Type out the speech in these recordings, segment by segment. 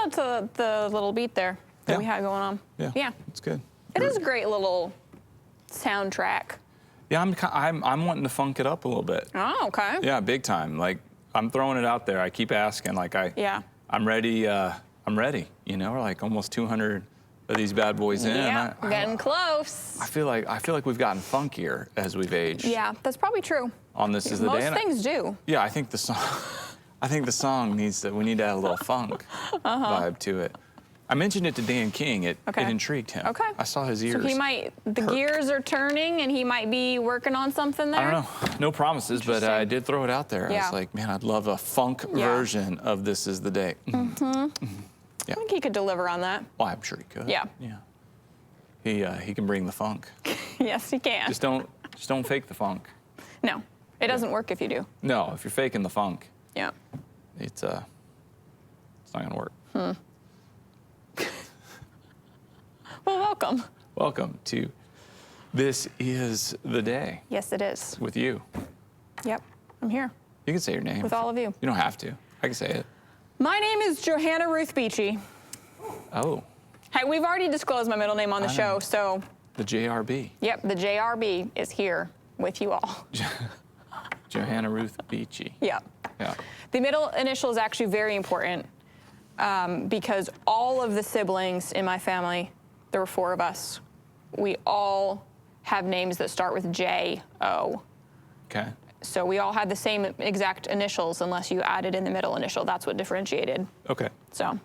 out to the little beat there that we had going on. Yeah, it's good. It is a great little soundtrack. Yeah, I'm wanting to funk it up a little bit. Oh, okay. Yeah, big time. Like, I'm throwing it out there. I keep asking. Like, I'm ready. I'm ready. You know, we're like almost 200 of these bad boys in. Yeah, getting close. I feel like we've gotten funkier as we've aged. Yeah, that's probably true. On This Is the Day. Most things do. Yeah, I think the song needs to. We need to add a little funk vibe to it. I mentioned it to Dan King. It intrigued him. Okay. I saw his ears. So he might. The gears are turning, and he might be working on something there. I don't know. No promises, but I did throw it out there. I was like, man, I'd love a funk version of This Is the Day. Yeah. I think he could deliver on that. Well, I'm sure he could. Yeah. Yeah. He can bring the funk. Yes, he can. Just don't fake the funk. No, it doesn't work if you do. No, if you're faking the funk. Yeah. It's not gonna work. Well, welcome. Welcome to This Is the Day. Yes, it is. With you. Yep, I'm here. You can say your name. With all of you. You don't have to. I can say it. My name is Johanna Ruth Beachy. Oh. Hey, we've already disclosed my middle name on the show, so. The JRB. Yep, the JRB is here with you all. Johanna Ruth Beachy. Yep. Yeah. The middle initial is actually very important because all of the siblings in my family, there were 4 of us, we all have names that start with J-O. Okay. So we all had the same exact initials unless you added in the middle initial. That's what differentiated. Okay. So.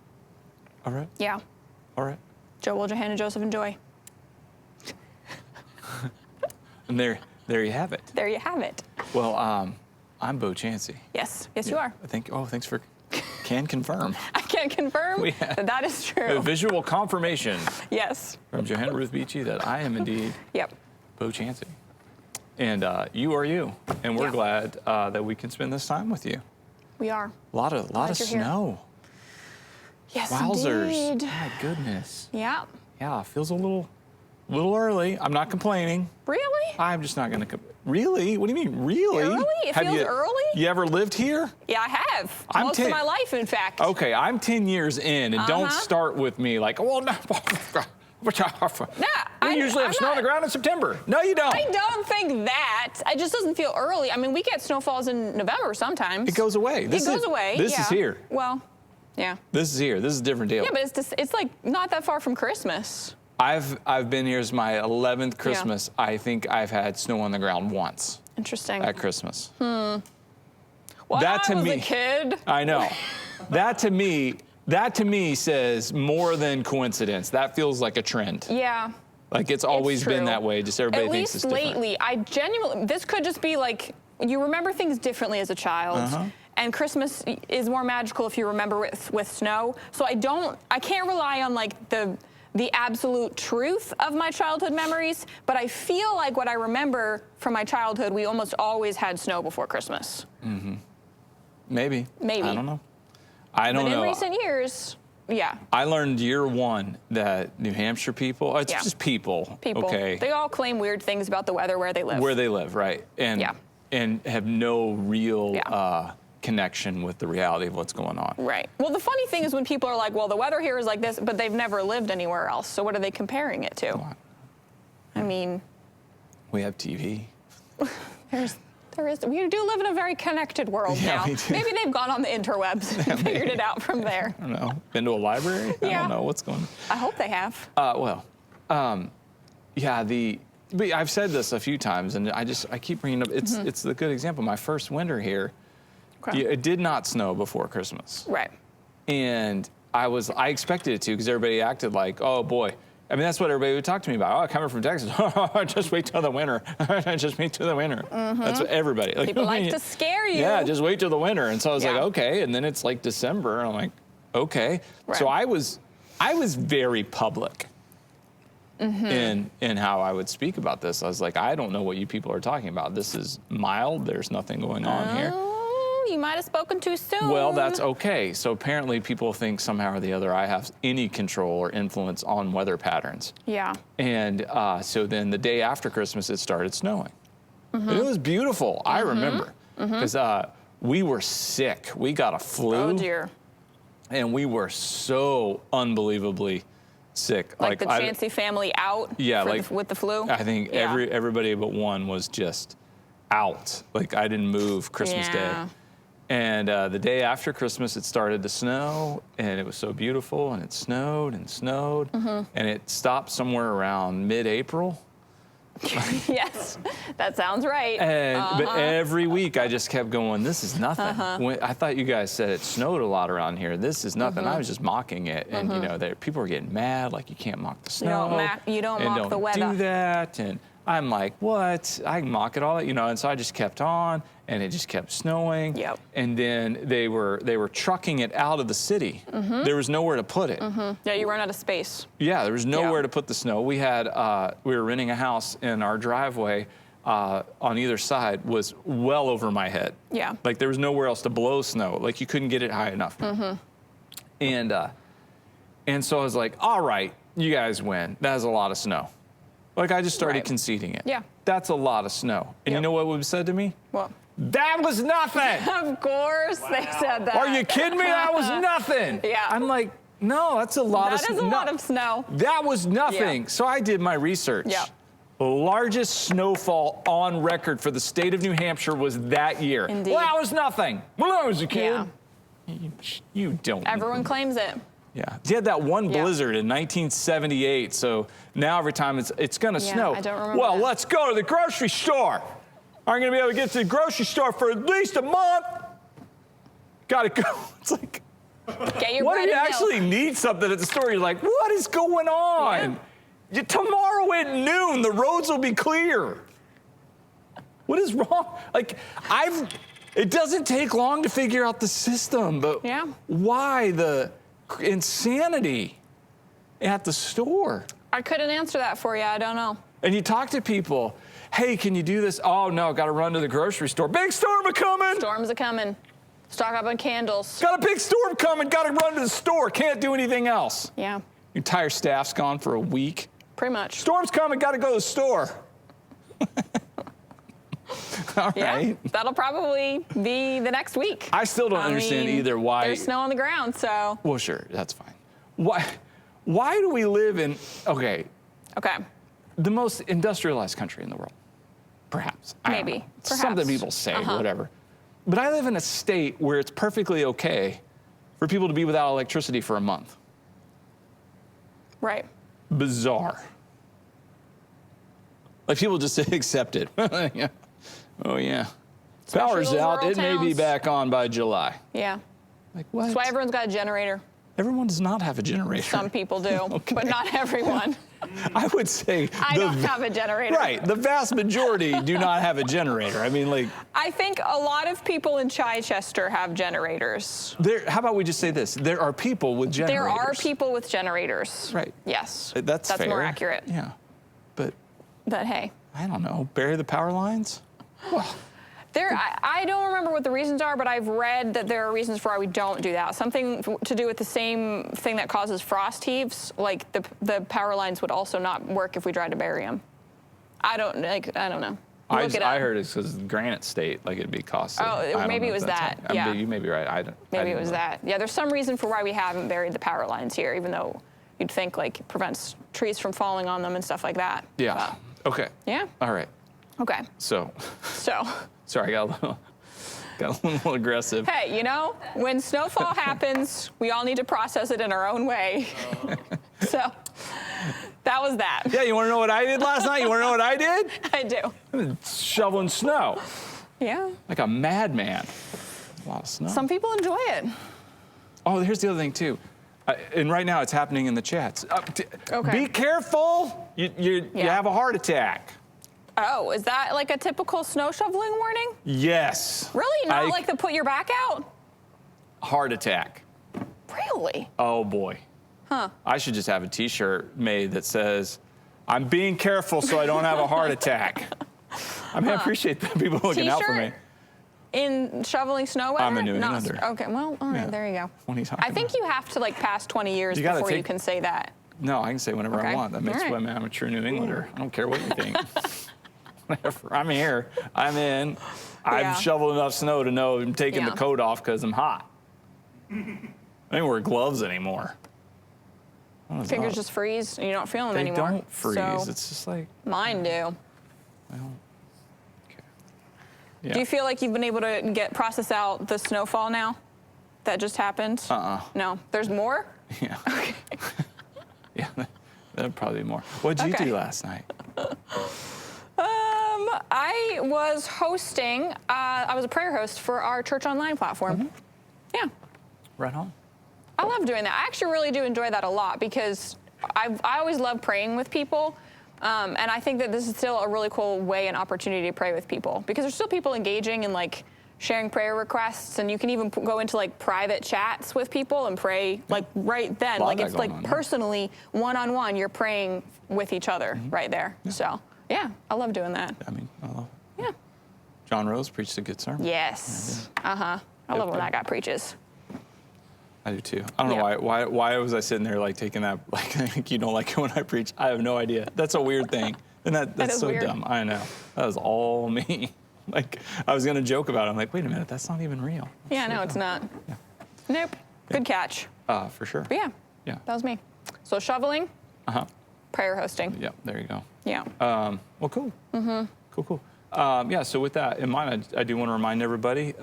All right. Yeah. All right. Joel, Johanna, Joseph, and Joy. And there you have it. There you have it. Well, I'm Bo Chansey. Yes. Yes, you are. Thanks for can confirm. I can confirm that is true. A visual confirmation. Yes. From Johanna Ruth Beachy that I am indeed Bo Chansey. And you are you. And we're glad that we can spend this time with you. We are. A lot of snow. Here. Yes, Wowzers. indeed. My goodness. Yeah. Yeah, it feels a little early. I'm not complaining. Really? I'm just not going to Really? What do you mean, really? Early? It feels early? You ever lived here? Yeah, I have. Most of my life, in fact. Okay, I'm 10 years in, and don't start with me like, well, no. We usually have snow on the ground in September. No, you don't. I don't think that. It just doesn't feel early. I mean, we get snowfalls in November sometimes. It goes away. It goes away. This is here. Well, yeah. This is here. This is a different deal. Yeah, but it's like not that far from Christmas. I've been here as my 11th Christmas. Yeah. I think I've had snow on the ground once. Interesting. At Christmas. Well, that I was a kid. I know. That to me says more than coincidence. That feels like a trend. Yeah. Like it's always been that way. Just everybody thinks it's different. At least lately, this could just be like you remember things differently as a child. And Christmas is more magical if you remember with snow. So I can't rely on like the absolute truth of my childhood memories, but I feel like what I remember from my childhood, we almost always had snow before Christmas. Maybe. Maybe. I don't know. I don't know. But in recent years, yeah. I learned year 1 that New Hampshire people, it's just people. People. Okay. They all claim weird things about the weather where they live. Where they live, right. And have no real connection with the reality of what's going on. Right. Well, the funny thing is when people are like, well, the weather here is like this, but they've never lived anywhere else. So what are they comparing it to? I mean. We have TV. We do live in a very connected world now. Maybe they've gone on the interwebs and figured it out from there. I don't know. Been to a library? I don't know what's going on. I hope they have. But I've said this a few times, and I keep bringing it up. It's the good example. My first winter here, it did not snow before Christmas. Right. And I expected it to because everybody acted like, oh boy. I mean, that's what everybody would talk to me about. Oh, coming from Texas, just wait till the winter. Just wait till the winter. That's what everybody. Like, people like to scare you. Yeah, just wait till the winter. And so I was like, okay. And then it's like December, and I'm like, okay. Right. So I was very public in how I would speak about this. I was like, I don't know what you people are talking about. This is mild. There's nothing going on here. You might have spoken too soon. Well, that's okay. So apparently people think somehow or the other I have any control or influence on weather patterns. Yeah. And so then the day after Christmas, it started snowing. It was beautiful. I remember. Because we were sick. We got a flu. Oh, dear. And we were so unbelievably sick. Like the Chansey family out with the flu? I think everybody but one was just out. Like I didn't move Christmas Day. And the day after Christmas, it started to snow, and it was so beautiful, and it snowed and snowed, and it stopped somewhere around mid-April. Yes, that sounds right. But every week I just kept going, this is nothing. I thought you guys said it snowed a lot around here. This is nothing. I was just mocking it. And, you know, people were getting mad, like, you can't mock the snow. You don't mock the weather. Do that. And I'm like, what? I can mock it all, you know. And so I just kept on, and it just kept snowing. Yep. And then they were trucking it out of the city. There was nowhere to put it. Yeah, you run out of space. Yeah, there was nowhere to put the snow. We were renting a house, and our driveway on either side was well over my head. Yeah. Like there was nowhere else to blow snow. Like you couldn't get it high enough. And so I was like, all right, you guys win. That is a lot of snow. Like I just started conceding it. Yeah. That's a lot of snow. And you know what was said to me? What? That was nothing. Of course they said that. Are you kidding me? That was nothing. Yeah. I'm like, no, that's a lot of snow. That is a lot of snow. That was nothing. Yeah. So I did my research. Yeah. The largest snowfall on record for the state of New Hampshire was that year. Indeed. Well, that was nothing. When I was a kid. Yeah. You don't. Everyone claims it. Yeah. You had that one blizzard in 1978, so now every time it's going to snow. I don't remember Well, that. let's go to the grocery store. Aren't going to be able to get to the grocery store for at least a month. Got to go. It's like, Get your what bread do you and actually milk. need something at the store? You're like, what is going on? Tomorrow at noon, the roads will be clear. What is wrong? Like, it doesn't take long to figure out the system, but why the insanity at the store? I couldn't answer that for you. I don't know. And you talk to people, hey, can you do this? Oh, no, got to run to the grocery store. Big storm a-coming. Storms are coming. Stock up on candles. Got a big storm coming. Got to run to the store. Can't do anything else. Yeah. Your entire staff's gone for a week. Pretty much. Storm's coming. Got to go to the store. All right. That'll probably be the next week. I still don't understand either why. There's snow on the ground, so. Well, sure, that's fine. Why do we live in, Okay. the most industrialized country in the world? Perhaps. I don't Maybe. know. Something people say, whatever. But I live in a state where it's perfectly okay for people to be without electricity for a month. Right. Bizarre. Like people just accept it. Yeah. Oh, yeah. Power's those out. rural It may be towns. back on by July. Yeah. Like what? That's why everyone's got a generator. Everyone does not have a generator. Some people do, but not everyone. I would say I don't have a generator. Right. The vast majority do not have a generator. I mean, like. I think a lot of people in Chichester have generators. How about we just say this? There are people with generators. There are people with generators. Right. Yes. That's fair. more accurate. Yeah. But hey. I don't know. Bury the power lines? Well. I don't remember what the reasons are, but I've read that there are reasons for why we don't do that. Something to do with the same thing that causes frost heaves, like the power lines would also not work if we tried to bury them. I don't know. I heard it's because Granite State, like it'd be costly. Oh, maybe it was that. Yeah. You may be right. Maybe it was that. Yeah, there's some reason for why we haven't buried the power lines here, even though you'd think like it prevents trees from falling on them and stuff like that. Yeah. Okay. Yeah. All right. Okay. So. Sorry, I got a little aggressive. Hey, you know, when snowfall happens, we all need to process it in our own way. So that was that. Yeah, you want to know what I did last night? You want to know what I did? I do. I was shoveling snow. Yeah. Like a madman. A lot of snow. Some people enjoy it. Oh, here's the other thing, too. And right now it's happening in the chats. Okay. Be careful. You have a heart attack. Oh, is that like a typical snow shoveling warning? Yes. Really? Not like the put your back out? Heart attack. Really? Oh, boy. Huh. I should just have a T-shirt made that says, I'm being careful so I don't have a heart attack. I mean, I appreciate the people looking out for me. In shoveling snow weather? I'm a New Englander. Okay, well, all right, there you go. What are you talking I think you have to like pass 20 years before you can say that. No, I can say whatever I want. That makes me I'm a true New Englander. I don't care what you think. Whatever. I'm here. I'm in. I've shoveled enough snow to know I'm taking the coat off because I'm hot. I don't wear gloves anymore. Fingers just freeze and you don't feel them they anymore. Don't freeze. So it's just like mine do. well. Okay. Yeah. Do you feel like you've been able to process out the snowfall now that just happened? No. There's more? Yeah. Okay. Yeah. That'd probably be more. What did you do last night? I was hosting. I was a prayer host for our church online platform. Yeah. Right on. I love doing that. I actually really do enjoy that a lot because I always love praying with people. And I think that this is still a really cool way and opportunity to pray with people because there's still people engaging and like sharing prayer requests, and you can even go into like private chats with people and pray like right then. Like it's like personally one-on-one, you're praying with each other right there. Yeah. So yeah, I love doing that. I mean, I love it. Yeah. John Rose preached a good sermon. Yes. I love when that guy preaches. I do too. I don't know why was I sitting there like taking that like you don't like it when I preach. I have no idea. That's a weird thing. And that's so weird. Dumb. I know. That was all me. Like I was gonna joke about it. I'm like, wait a minute, that's not even real. That's no, it's not. Yeah. Nope. Yeah. Good catch. For sure. But yeah. That was me. So shoveling. Prayer hosting. Yeah. There you go. Yeah. Well, cool. Cool. Yeah. So with that in mind, I do want to remind everybody.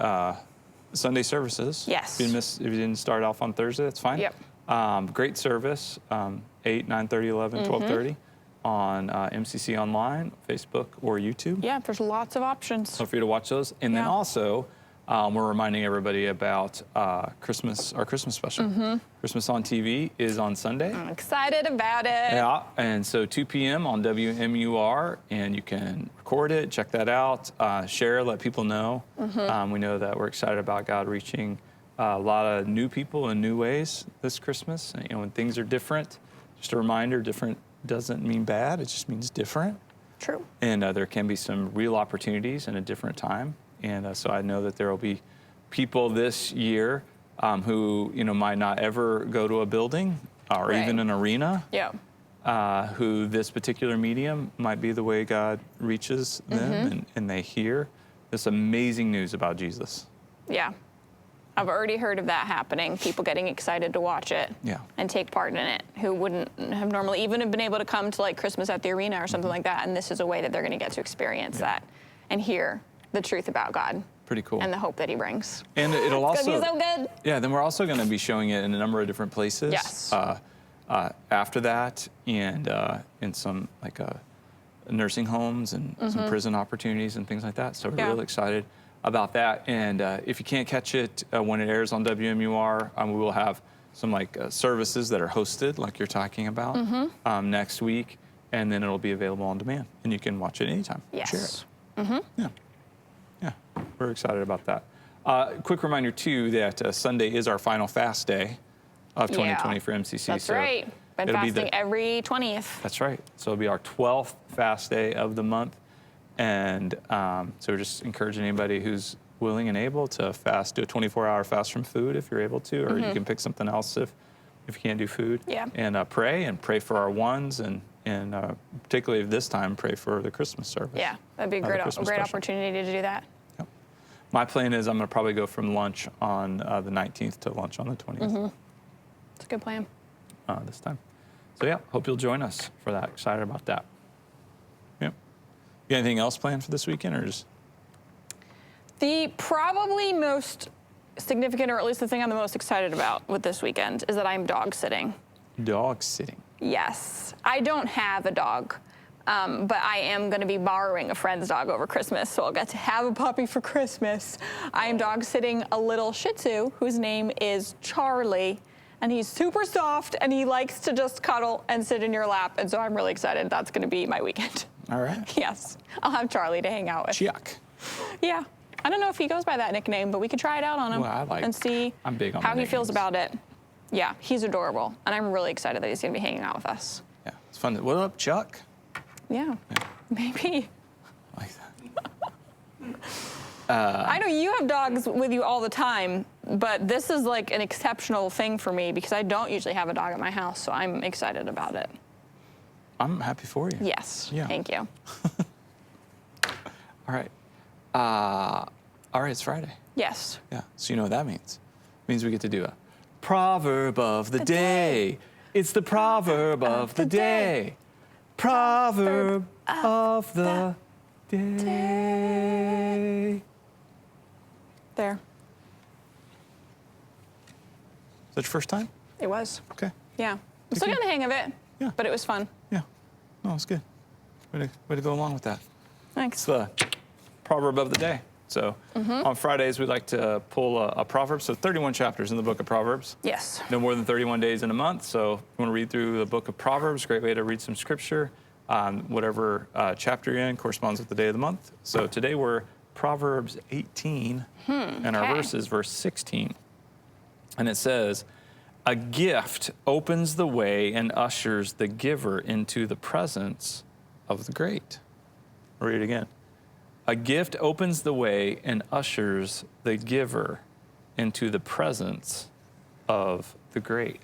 Sunday services. Yes. If you didn't start off on Thursday, that's fine. Yep. Great service, 8, 9:30, 11, 12:30 on MCC Online, Facebook, or YouTube. Yeah, there's lots of options. Feel free to watch those. And then also, we're reminding everybody about our Christmas special. Christmas on TV is on Sunday. I'm excited about it. Yeah, and so 2 p.m. on WMUR, and you can record it, check that out, share, let people know. We know that we're excited about God reaching a lot of new people in new ways this Christmas. And, when things are different, just a reminder, different doesn't mean bad, it just means different. True. And there can be some real opportunities in a different time. And so I know that there will be people this year who might not ever go to a building or even an arena. Yeah. Who this particular medium might be the way God reaches them and they hear this amazing news about Jesus. Yeah. I've already heard of that happening, people getting excited to watch it and take part in it who wouldn't have normally even have been able to come to like Christmas at the arena or something like that. And this is a way that they're going to get to experience that and hear the truth about God. Pretty cool. And the hope that he brings. And it'll also be so good. Yeah, then we're also going to be showing it in a number of different places. Yes. After that, and in some like nursing homes and some prison opportunities and things like that. So we're really excited about that. And if you can't catch it when it airs on WMUR, we will have some like services that are hosted, like you're talking about, next week, and then it'll be available on demand, and you can watch it anytime. Yes. Share it. Yeah, we're excited about that. Quick reminder too that Sunday is our final fast day of 2020 for MCC. That's right. Been fasting every 20th. That's right. So it'll be our 12th fast day of the month. And so we're just encouraging anybody who's willing and able to fast, do a 24-hour fast from food if you're able to, or you can pick something else if you can't do food. Yeah. And pray for our ones, and particularly this time, pray for the Christmas service. Yeah, that'd be a great opportunity to do that. Yep. My plan is I'm going to probably go from lunch on the 19th to lunch on the 20th. It's a good plan. This time. So yeah, hope you'll join us for that. Excited about that. Yep. You got anything else planned for this weekend, or just? The probably most significant, or at least the thing I'm the most excited about with this weekend, is that I'm dog sitting. Dog sitting? Yes. I don't have a dog, but I am going to be borrowing a friend's dog over Christmas, so I'll get to have a puppy for Christmas. I am dog sitting a little Shih Tzu whose name is Charlie, and he's super soft, and he likes to just cuddle and sit in your lap, and so I'm really excited. That's going to be my weekend. All right. Yes. I'll have Charlie to hang out with. Chuck. Yeah. I don't know if he goes by that nickname, but we could try it out on him and see how he feels about it. Yeah, he's adorable, and I'm really excited that he's going to be hanging out with us. Yeah, it's fun. What up, Chuck? Yeah. Maybe. I like that. I know you have dogs with you all the time, but this is like an exceptional thing for me because I don't usually have a dog at my house, so I'm excited about it. I'm happy for you. Yes. Yeah. Thank you. All right. All right, it's Friday. Yes. Yeah, so you know what that means. It means we get to do a Proverb of the day. It's the proverb of the day. Proverb of the day. There. Is that your first time? It was. Okay. Yeah. I'm still getting the hang of it. Yeah. But it was fun. Yeah. No, it's good. Way to go along with that. Thanks. It's the proverb of the day. So on Fridays, we like to pull a proverb. So 31 chapters in the book of Proverbs. Yes. No more than 31 days in a month. So if you want to read through the book of Proverbs, great way to read some scripture. Whatever chapter you're in corresponds with the day of the month. So today we're Proverbs 18, and our verse is verse 16. And it says, a gift opens the way and ushers the giver into the presence of the great. I'll read it again. A gift opens the way and ushers the giver into the presence of the great.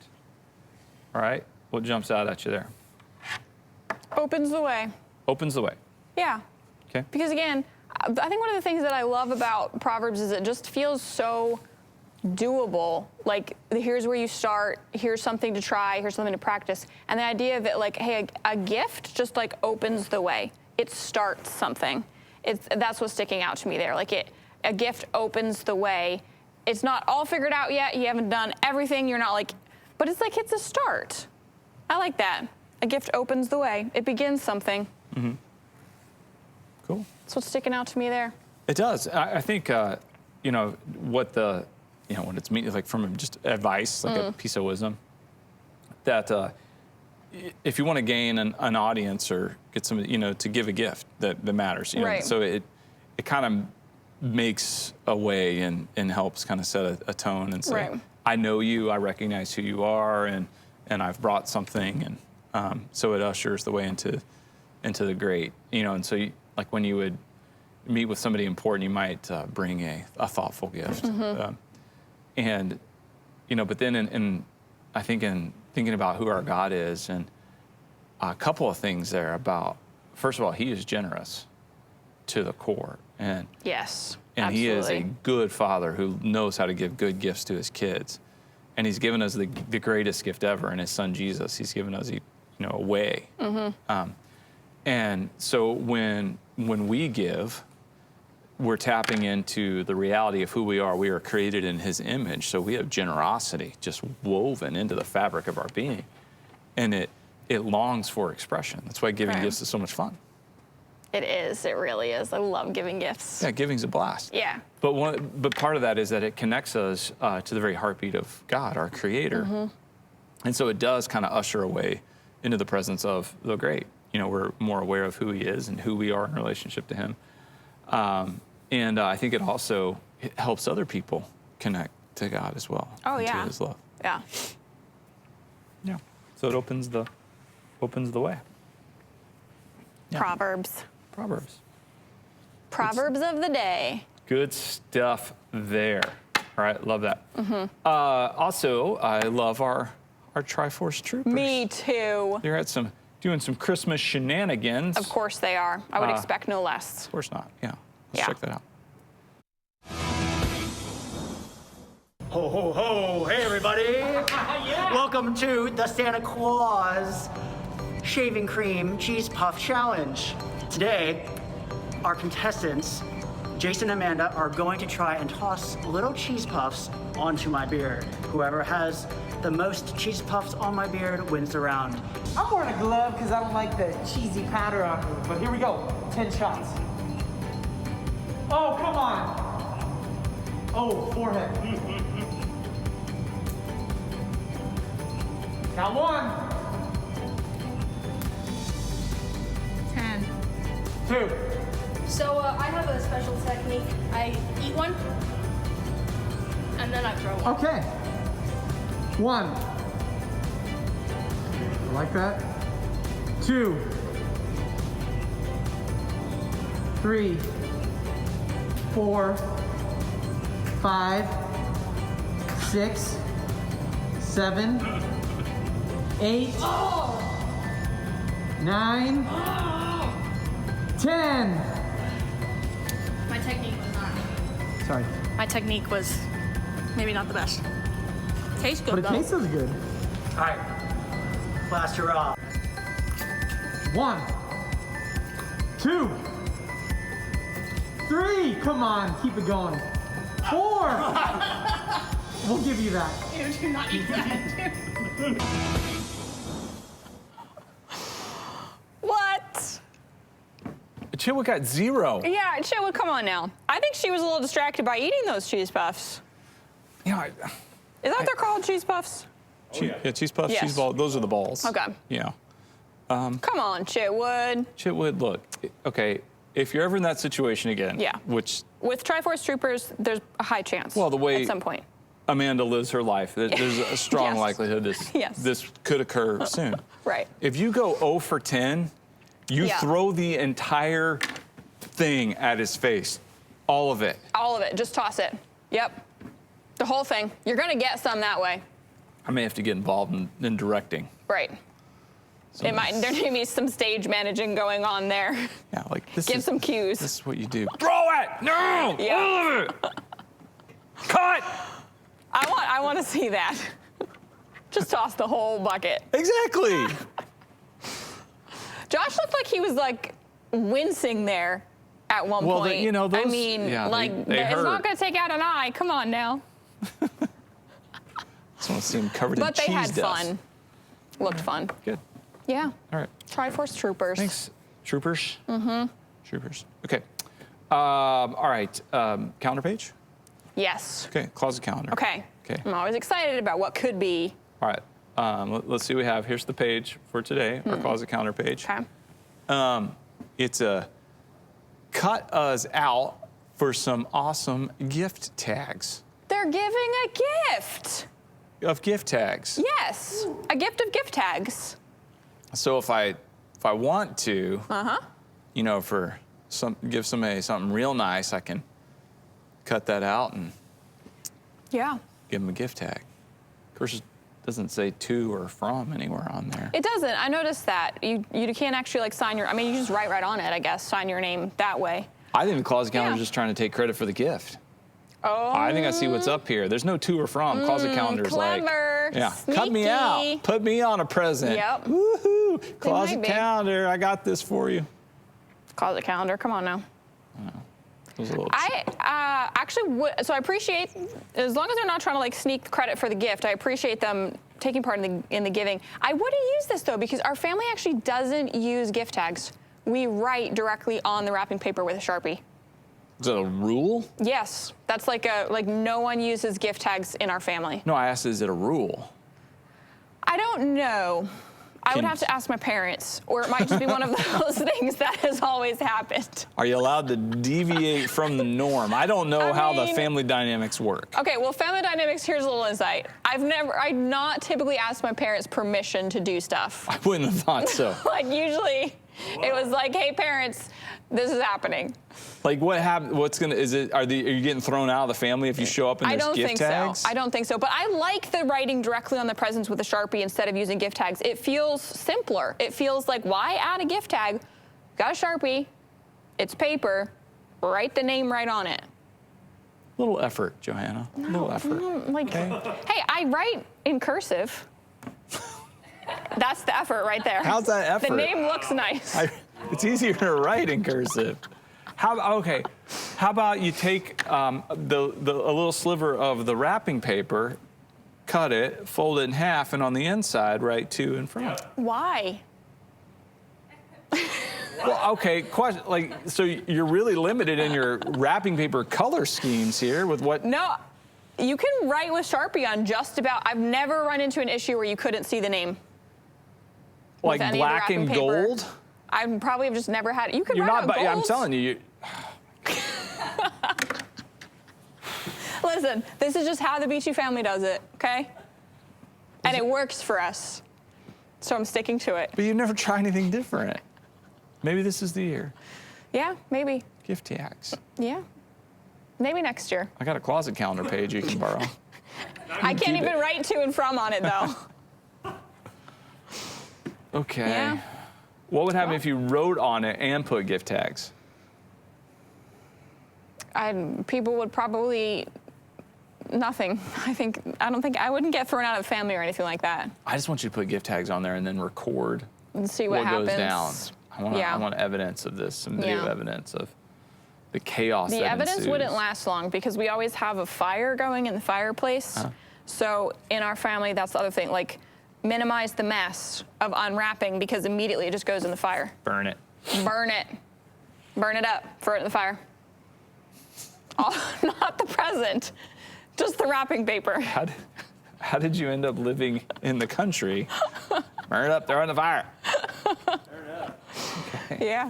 All right? What jumps out at you there? Opens the way. Opens the way. Yeah. Okay. Because again, I think one of the things that I love about Proverbs is it just feels so doable. Like, here's where you start, here's something to try, here's something to practice. And the idea of it, like, hey, a gift just like opens the way. It starts something. That's what's sticking out to me there. Like, a gift opens the way. It's not all figured out yet. You haven't done everything. You're not like, but it's like, it's a start. I like that. A gift opens the way. It begins something. Mm-hmm. Cool. That's what's sticking out to me there. It does. I think, when it's like from just advice, like a piece of wisdom, that if you want to gain an audience or get some, to give a gift that matters, right. So it kind of makes a way and helps kind of set a tone and say, right. I know you, I recognize who you are, and I've brought something, and so it ushers the way into the great, and so like when you would meet with somebody important, you might bring a thoughtful gift, and but then I think in thinking about who our God is, and a couple of things there about, first of all, He is generous to the core, and yes, and absolutely. He is a good father who knows how to give good gifts to His kids, and He's given us the greatest gift ever in His Son Jesus. He's given us a way, and so when we give, we're tapping into the reality of who we are. We are created in His image, so we have generosity just woven into the fabric of our being, and it longs for expression. That's why giving gifts is so much fun. It is. It really is. I love giving gifts. Yeah, giving's a blast. Yeah. But part of that is that it connects us to the very heartbeat of God, our Creator, and so it does kind of usher a way into the presence of the great. We're more aware of who He is and who we are in relationship to Him. And I think it also helps other people connect to God as well. Oh, and yeah. to His love. Yeah. Yeah. So it opens the way. Yeah. Proverbs. Proverbs of the day. Good stuff there. All right, love that. Also, I love our Triforce troopers. Me too. They're doing some Christmas shenanigans. Of course they are. I would expect no less. Of course not. Yeah. Let's check that out. Ho, ho, ho. Hey, everybody. Yeah. Welcome to the Santa Claus Shaving Cream Cheese Puff Challenge. Today, our contestants, Jason and Amanda, are going to try and toss little cheese puffs onto my beard. Whoever has the most cheese puffs on my beard wins the round. I'm wearing a glove because I don't like the cheesy powder on me. But here we go. 10 shots. Oh, come on. Oh, forehead. Count 1. 10. 2. So I have a special technique. I eat one, and then I throw one. Okay. 1. Like that. 2. 3. 4. 5. 6. 7. 8. 9. 10. My technique was not. Sorry. My technique was maybe not the best. tastes good But it though. tastes good. All right, blast her off. 1, 2, 3. Come on, keep it going. 4. We'll give you that. You do not eat that. What? Chitwood got 0. Yeah, Chitwood, come on now. I think she was a little distracted by eating those cheese puffs. You know, Is that what they're called, cheese puffs? yeah, cheese puffs, Yes. cheese balls. Those are the balls. Okay. Yeah. Come on, Chitwood. Chitwood, look. Okay, if you're ever in that situation again, Yeah. which With Triforce Troopers, there's a high chance. Well, the way- at some point. Amanda lives her life, there's a strong Yes. likelihood this Yes. this could occur soon. Right. If you go 0 for 10, you Yeah. throw the entire thing at his face, all of it. All of it. Just toss it. Yep. The whole thing. You're gonna get some that way. I may have to get involved in directing. Right. So There may be some stage managing going on there. Yeah, like this Give is some cues. this is what you do. Throw it! No! Yeah. All of it! Cut! I want to see that. Just toss the whole bucket. Exactly. Josh looked like he was like wincing there at one Well, point. you know, I those- mean, yeah, like they it's hurt. not going to take out an eye. Come on now. Just want to see him covered But in they cheese had dust. fun. Looked fun. Good. Yeah. All right. Triforce Troopers. Thanks, troopers. Mm-hmm. Troopers. Okay. All right. Calendar page. Yes. Okay. Closet calendar. Okay. Okay. I'm always excited about what could be. All right. Let's see what we have. Here's the page for today, our closet calendar page. Okay. It's a cut us out for some awesome gift tags. They're giving a gift. Of gift tags. Yes. A gift of gift tags. So if I want to, you know, for give somebody something real nice, I can cut that out and Yeah. give them a gift tag. Of course, it doesn't say to or from anywhere on there. It doesn't. I noticed that. You can't actually like sign your. I mean, you just write right on it. I guess sign your name that way. I think the closet calendar is Yeah. just trying to take credit for the gift. Oh. I think I see what's up here. There's no to or from. Closet calendar is like, clever. yeah, cut me Sneaky. out. Put me on a present. Yep. Woohoo! might Closet be. calendar. I got this for you. Closet calendar. Come on now. It was a little I actually would. So I appreciate, as long as they're not trying to like sneak credit for the gift, I appreciate them taking part in the giving. I wouldn't use this though because our family actually doesn't use gift tags. We write directly on the wrapping paper with a Sharpie. Is that a rule? Yes, that's like no one uses gift tags in our family. No, I asked, is it a rule? I don't know. I would Can- have to ask my parents, or it might just be one of those things that has always happened. Are you allowed to deviate from the norm? I don't know I how the mean- family dynamics work. Okay, well, family dynamics, here's a little insight. I've not typically asked my parents permission to do stuff. I wouldn't have thought so. Like, usually it was like, hey, parents, this is happening. Like, what happened? What's gonna? Are you getting thrown out of the family if you show up and I there's don't gift think tags? so. I don't think so. But I like the writing directly on the presents with a Sharpie instead of using gift tags. It feels simpler. It feels like, why add a gift tag? Got a Sharpie, it's paper, write the name right on it. Little effort, Johanna. Little effort. Like, hey, I write in cursive. That's the effort right there. How's that effort? The name looks nice. It's easier to write in cursive. How about you take a little sliver of the wrapping paper, cut it, fold it in half, and on the inside write to and from. Why? Well, okay, question. Like, so you're really limited in your wrapping paper color schemes here with what? No, you can write with Sharpie on just about. I've never run into an issue where you couldn't see the name. Like with any of the black and wrapping paper. gold? I probably have just never had. You could You're write not. on I'm gold. telling you. Listen, this is just how the Beachy family does it, okay? And it works for us. So I'm sticking to it. But you never try anything different. Maybe this is the year. Yeah, maybe. Gift tags. Yeah. Maybe next year. I got a closet calendar page you can borrow. I can't keep even it. write to and from on it, though. Okay. Yeah. What would happen if you wrote on it and put gift tags? People would probably Nothing. I wouldn't get thrown out of the family or anything like that. I just want you to put gift tags on there and then record And see what goes happens. down. I want evidence of this, some video evidence of the chaos The that evidence ensues. wouldn't last long because we always have a fire going in the fireplace. So in our family, that's the other thing. Like, minimize the mess of unwrapping because immediately it just goes in the fire. Burn it. Burn it. Burn it up. Throw it in the fire. Oh, not the present, just the wrapping paper. How did you end up living in the country? Burn it up, throw it in the fire. Burn it up. Okay. Yeah.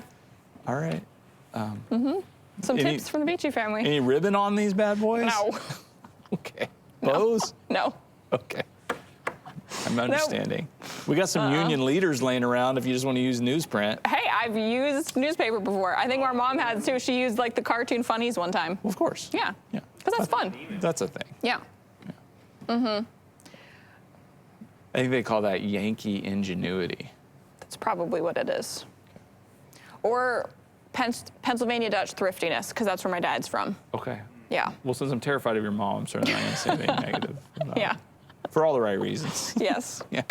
All right. Some Any- tips from the Beachy family. Any ribbon on these bad boys? No. Okay. Bows? No. Okay. I'm understanding. We got some union leaders laying around if you just want to use newsprint. Hey, I've used newspaper before. I think our mom has too. She used like the cartoon funnies one time. Well, of course. Yeah. Yeah. Because that's fun. That's a thing. Yeah. I think they call that Yankee ingenuity. That's probably what it is. Or Pennsylvania Dutch thriftiness, because that's where my dad's from. Okay. Yeah. Well, since I'm terrified of your mom, I'm certainly not going to say anything negative. about Yeah. it. For all the right reasons. Yes. Yeah.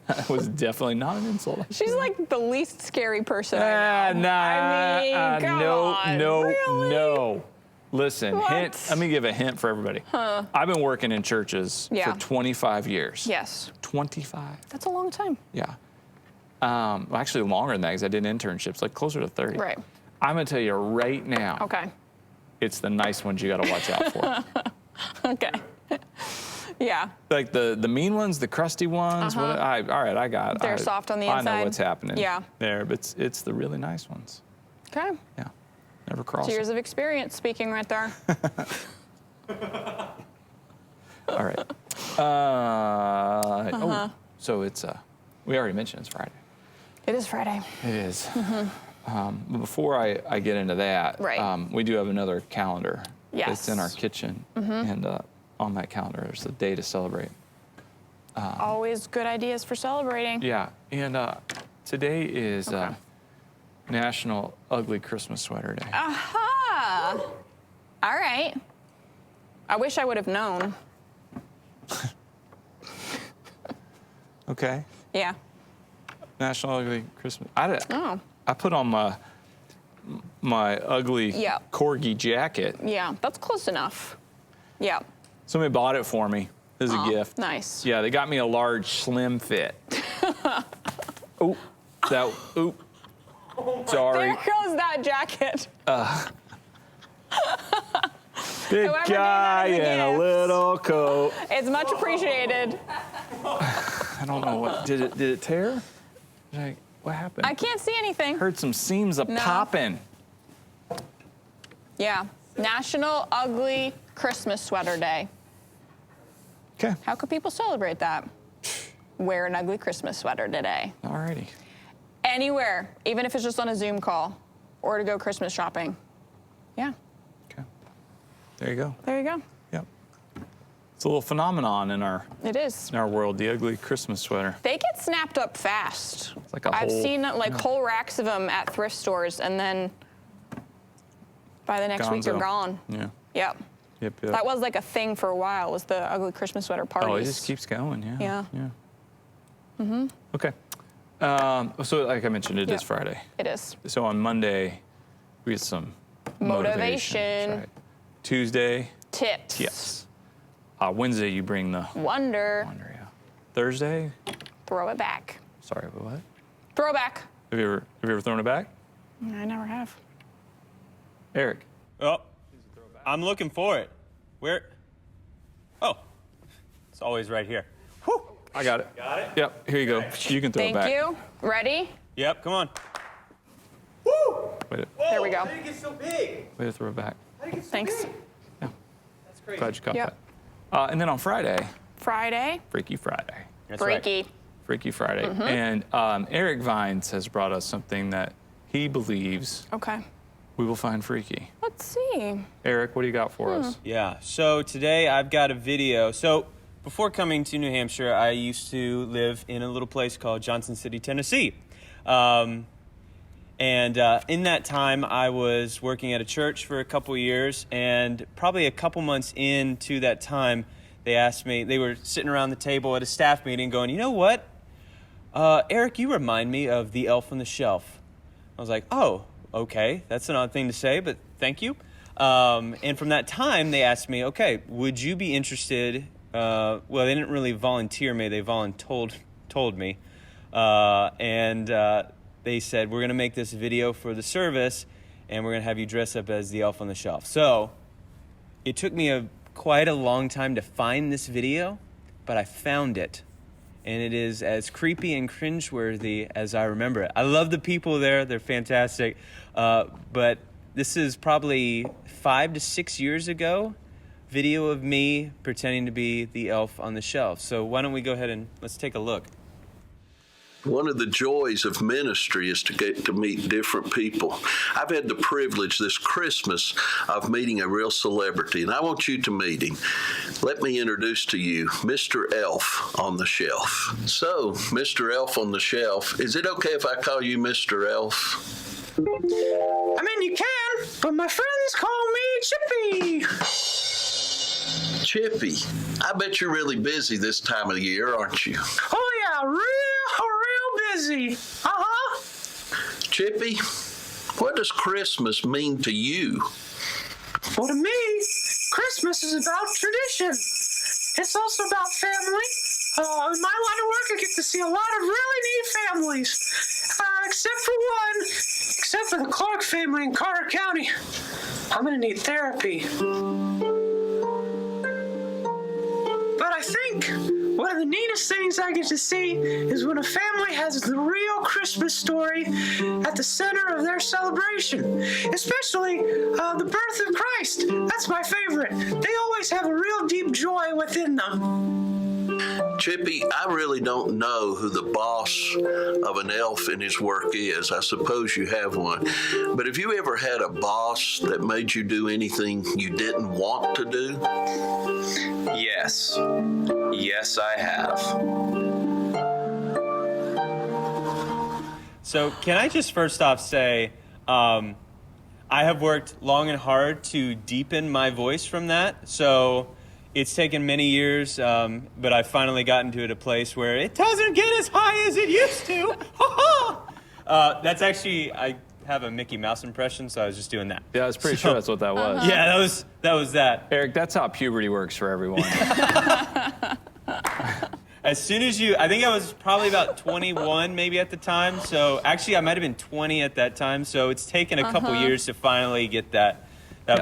That was definitely not an insult. She's like the least scary person I know. I mean, come on. Really? No. Listen, What? hint. Let me give a hint for everybody. I've been working in churches Yeah. for 25 years. Yes. 25. That's a long time. Yeah. Well, actually longer than that because I did internships, like closer to 30. Right. I'm going to tell you right now, Okay. it's the nice ones you got to watch out for. Okay. Yeah. Like the mean ones, the crusty ones. All right, I got it. They're soft on the I inside. know what's happening Yeah. there, but it's the really nice ones. Okay. Yeah. Never cross 2 it. years of experience speaking right there. All right. So it's, we already mentioned it's Friday. It is Friday. It is. But before I get into that, Right. We do have another calendar. Yes. It's in our kitchen. And on that calendar, there's a day to celebrate. Always good ideas for celebrating. Yeah. And today is Okay. National Ugly Christmas Sweater Day. Aha! All right. I wish I would have known. Okay. Yeah. National Ugly Christmas. Oh. I put on my ugly Yeah. corgi jacket. Yeah. That's close enough. Yeah. Somebody bought it for me as a Aw, gift. Nice. Yeah, they got me a large slim fit. Oop. Sorry. There goes that jacket. Big Whoever gave guy that as a in a gift. little coat. It's much appreciated. I don't know what did it tear? Like, what happened? I can't see anything. Heard some seams of No. popping. Yeah. National Ugly Christmas Sweater Day. Okay. How could people celebrate that? Wear an ugly Christmas sweater today. Alrighty. Anywhere, even if it's just on a Zoom call or to go Christmas shopping. Yeah. Okay. There you go. There you go. Yep. It's a little phenomenon in our It is. world, the ugly Christmas sweater. They get snapped up fast. It's like a I've whole- seen whole racks of them at thrift stores, and then by the next week they're Gonzo. gone. Yeah. Yep. Yep. That was like a thing for a while. Was the ugly Christmas sweater parties? Oh, it just keeps going. Yeah. Yeah. Yeah. Okay. So, like I mentioned, it is Yep. Friday. It is. So on Monday, we get some Motivation. That's right. Tuesday, Tips. tips. Wednesday, you bring the Wonder. wonder. Yeah. Thursday, Throw it back. sorry, but what? Throw back. Have you ever thrown it back, I never have. Eric? Oh, I'm looking for it. Where? Oh, it's always right here. Whew. I got it. Got it. Yep. Here you go. You can throw it Thank back. you. Ready? Yep, come on. Way to, There we go. How did it get so big? way to throw it back. How did it get so Thanks. big? That's crazy. Glad you caught Yep. that. And then on Friday, Friday. Freaky Friday. That's right. Freaky. Freaky Friday. Mm-hmm. And Eric Vines has brought us something that he believes Okay. we will find freaky. Let's see. Eric, what do you got for us? Yeah, so today I've got a video. So before coming to New Hampshire, I used to live in a little place called Johnson City, Tennessee. And in that time, I was working at a church for a couple years, and probably a couple months into that time, they asked me, they were sitting around the table at a staff meeting going, you know what? Eric, you remind me of the Elf on the Shelf. I was like, oh, okay, that's an odd thing to say, but thank you. And from that time, they asked me, okay, would you be interested? Well, they didn't really volunteer me, they told me. They said, we're going to make this video for the service, and we're going to have you dress up as the Elf on the Shelf. So it took me quite a long time to find this video, but I found it. And it is as creepy and cringeworthy as I remember it. I love the people there. They're fantastic. But this is probably 5 to 6 years ago, video of me pretending to be the Elf on the Shelf. So why don't we go ahead and let's take a look. One of the joys of ministry is to get to meet different people. I've had the privilege this Christmas of meeting a real celebrity, and I want you to meet him. Let me introduce to you Mr. Elf on the Shelf. So, Mr. Elf on the Shelf, is it okay if I call you Mr. Elf? I mean, you can, but my friends call me Chippy. Chippy, I bet you're really busy this time of the year, aren't you? Oh yeah, real busy. Chippy, what does Christmas mean to you? Well, to me, Christmas is about tradition. It's also about family. In my line of work, I get to see a lot of really neat families. Except for the Clark family in Carter County. I'm gonna need therapy. But I think one of the neatest things I get to see is when a family has the real Christmas story at the center of their celebration, especially the birth of Christ. That's my favorite. They always have a real deep joy within them. Chippy, I really don't know who the boss of an elf in his work is. I suppose you have one. But have you ever had a boss that made you do anything you didn't want to do? Yes. Yes, I have. So can I just first off say, I have worked long and hard to deepen my voice from that. So it's taken many years, but I've finally gotten to a place where it doesn't get as high as it used to. That's actually, I have a Mickey Mouse impression, so I was just doing that. Yeah, I was pretty sure that's what that was. Yeah, that was that. Eric, that's how puberty works for everyone. As soon as I think I was probably about 21 maybe at the time. So actually I might have been 20 at that time. So it's taken a couple years to finally get that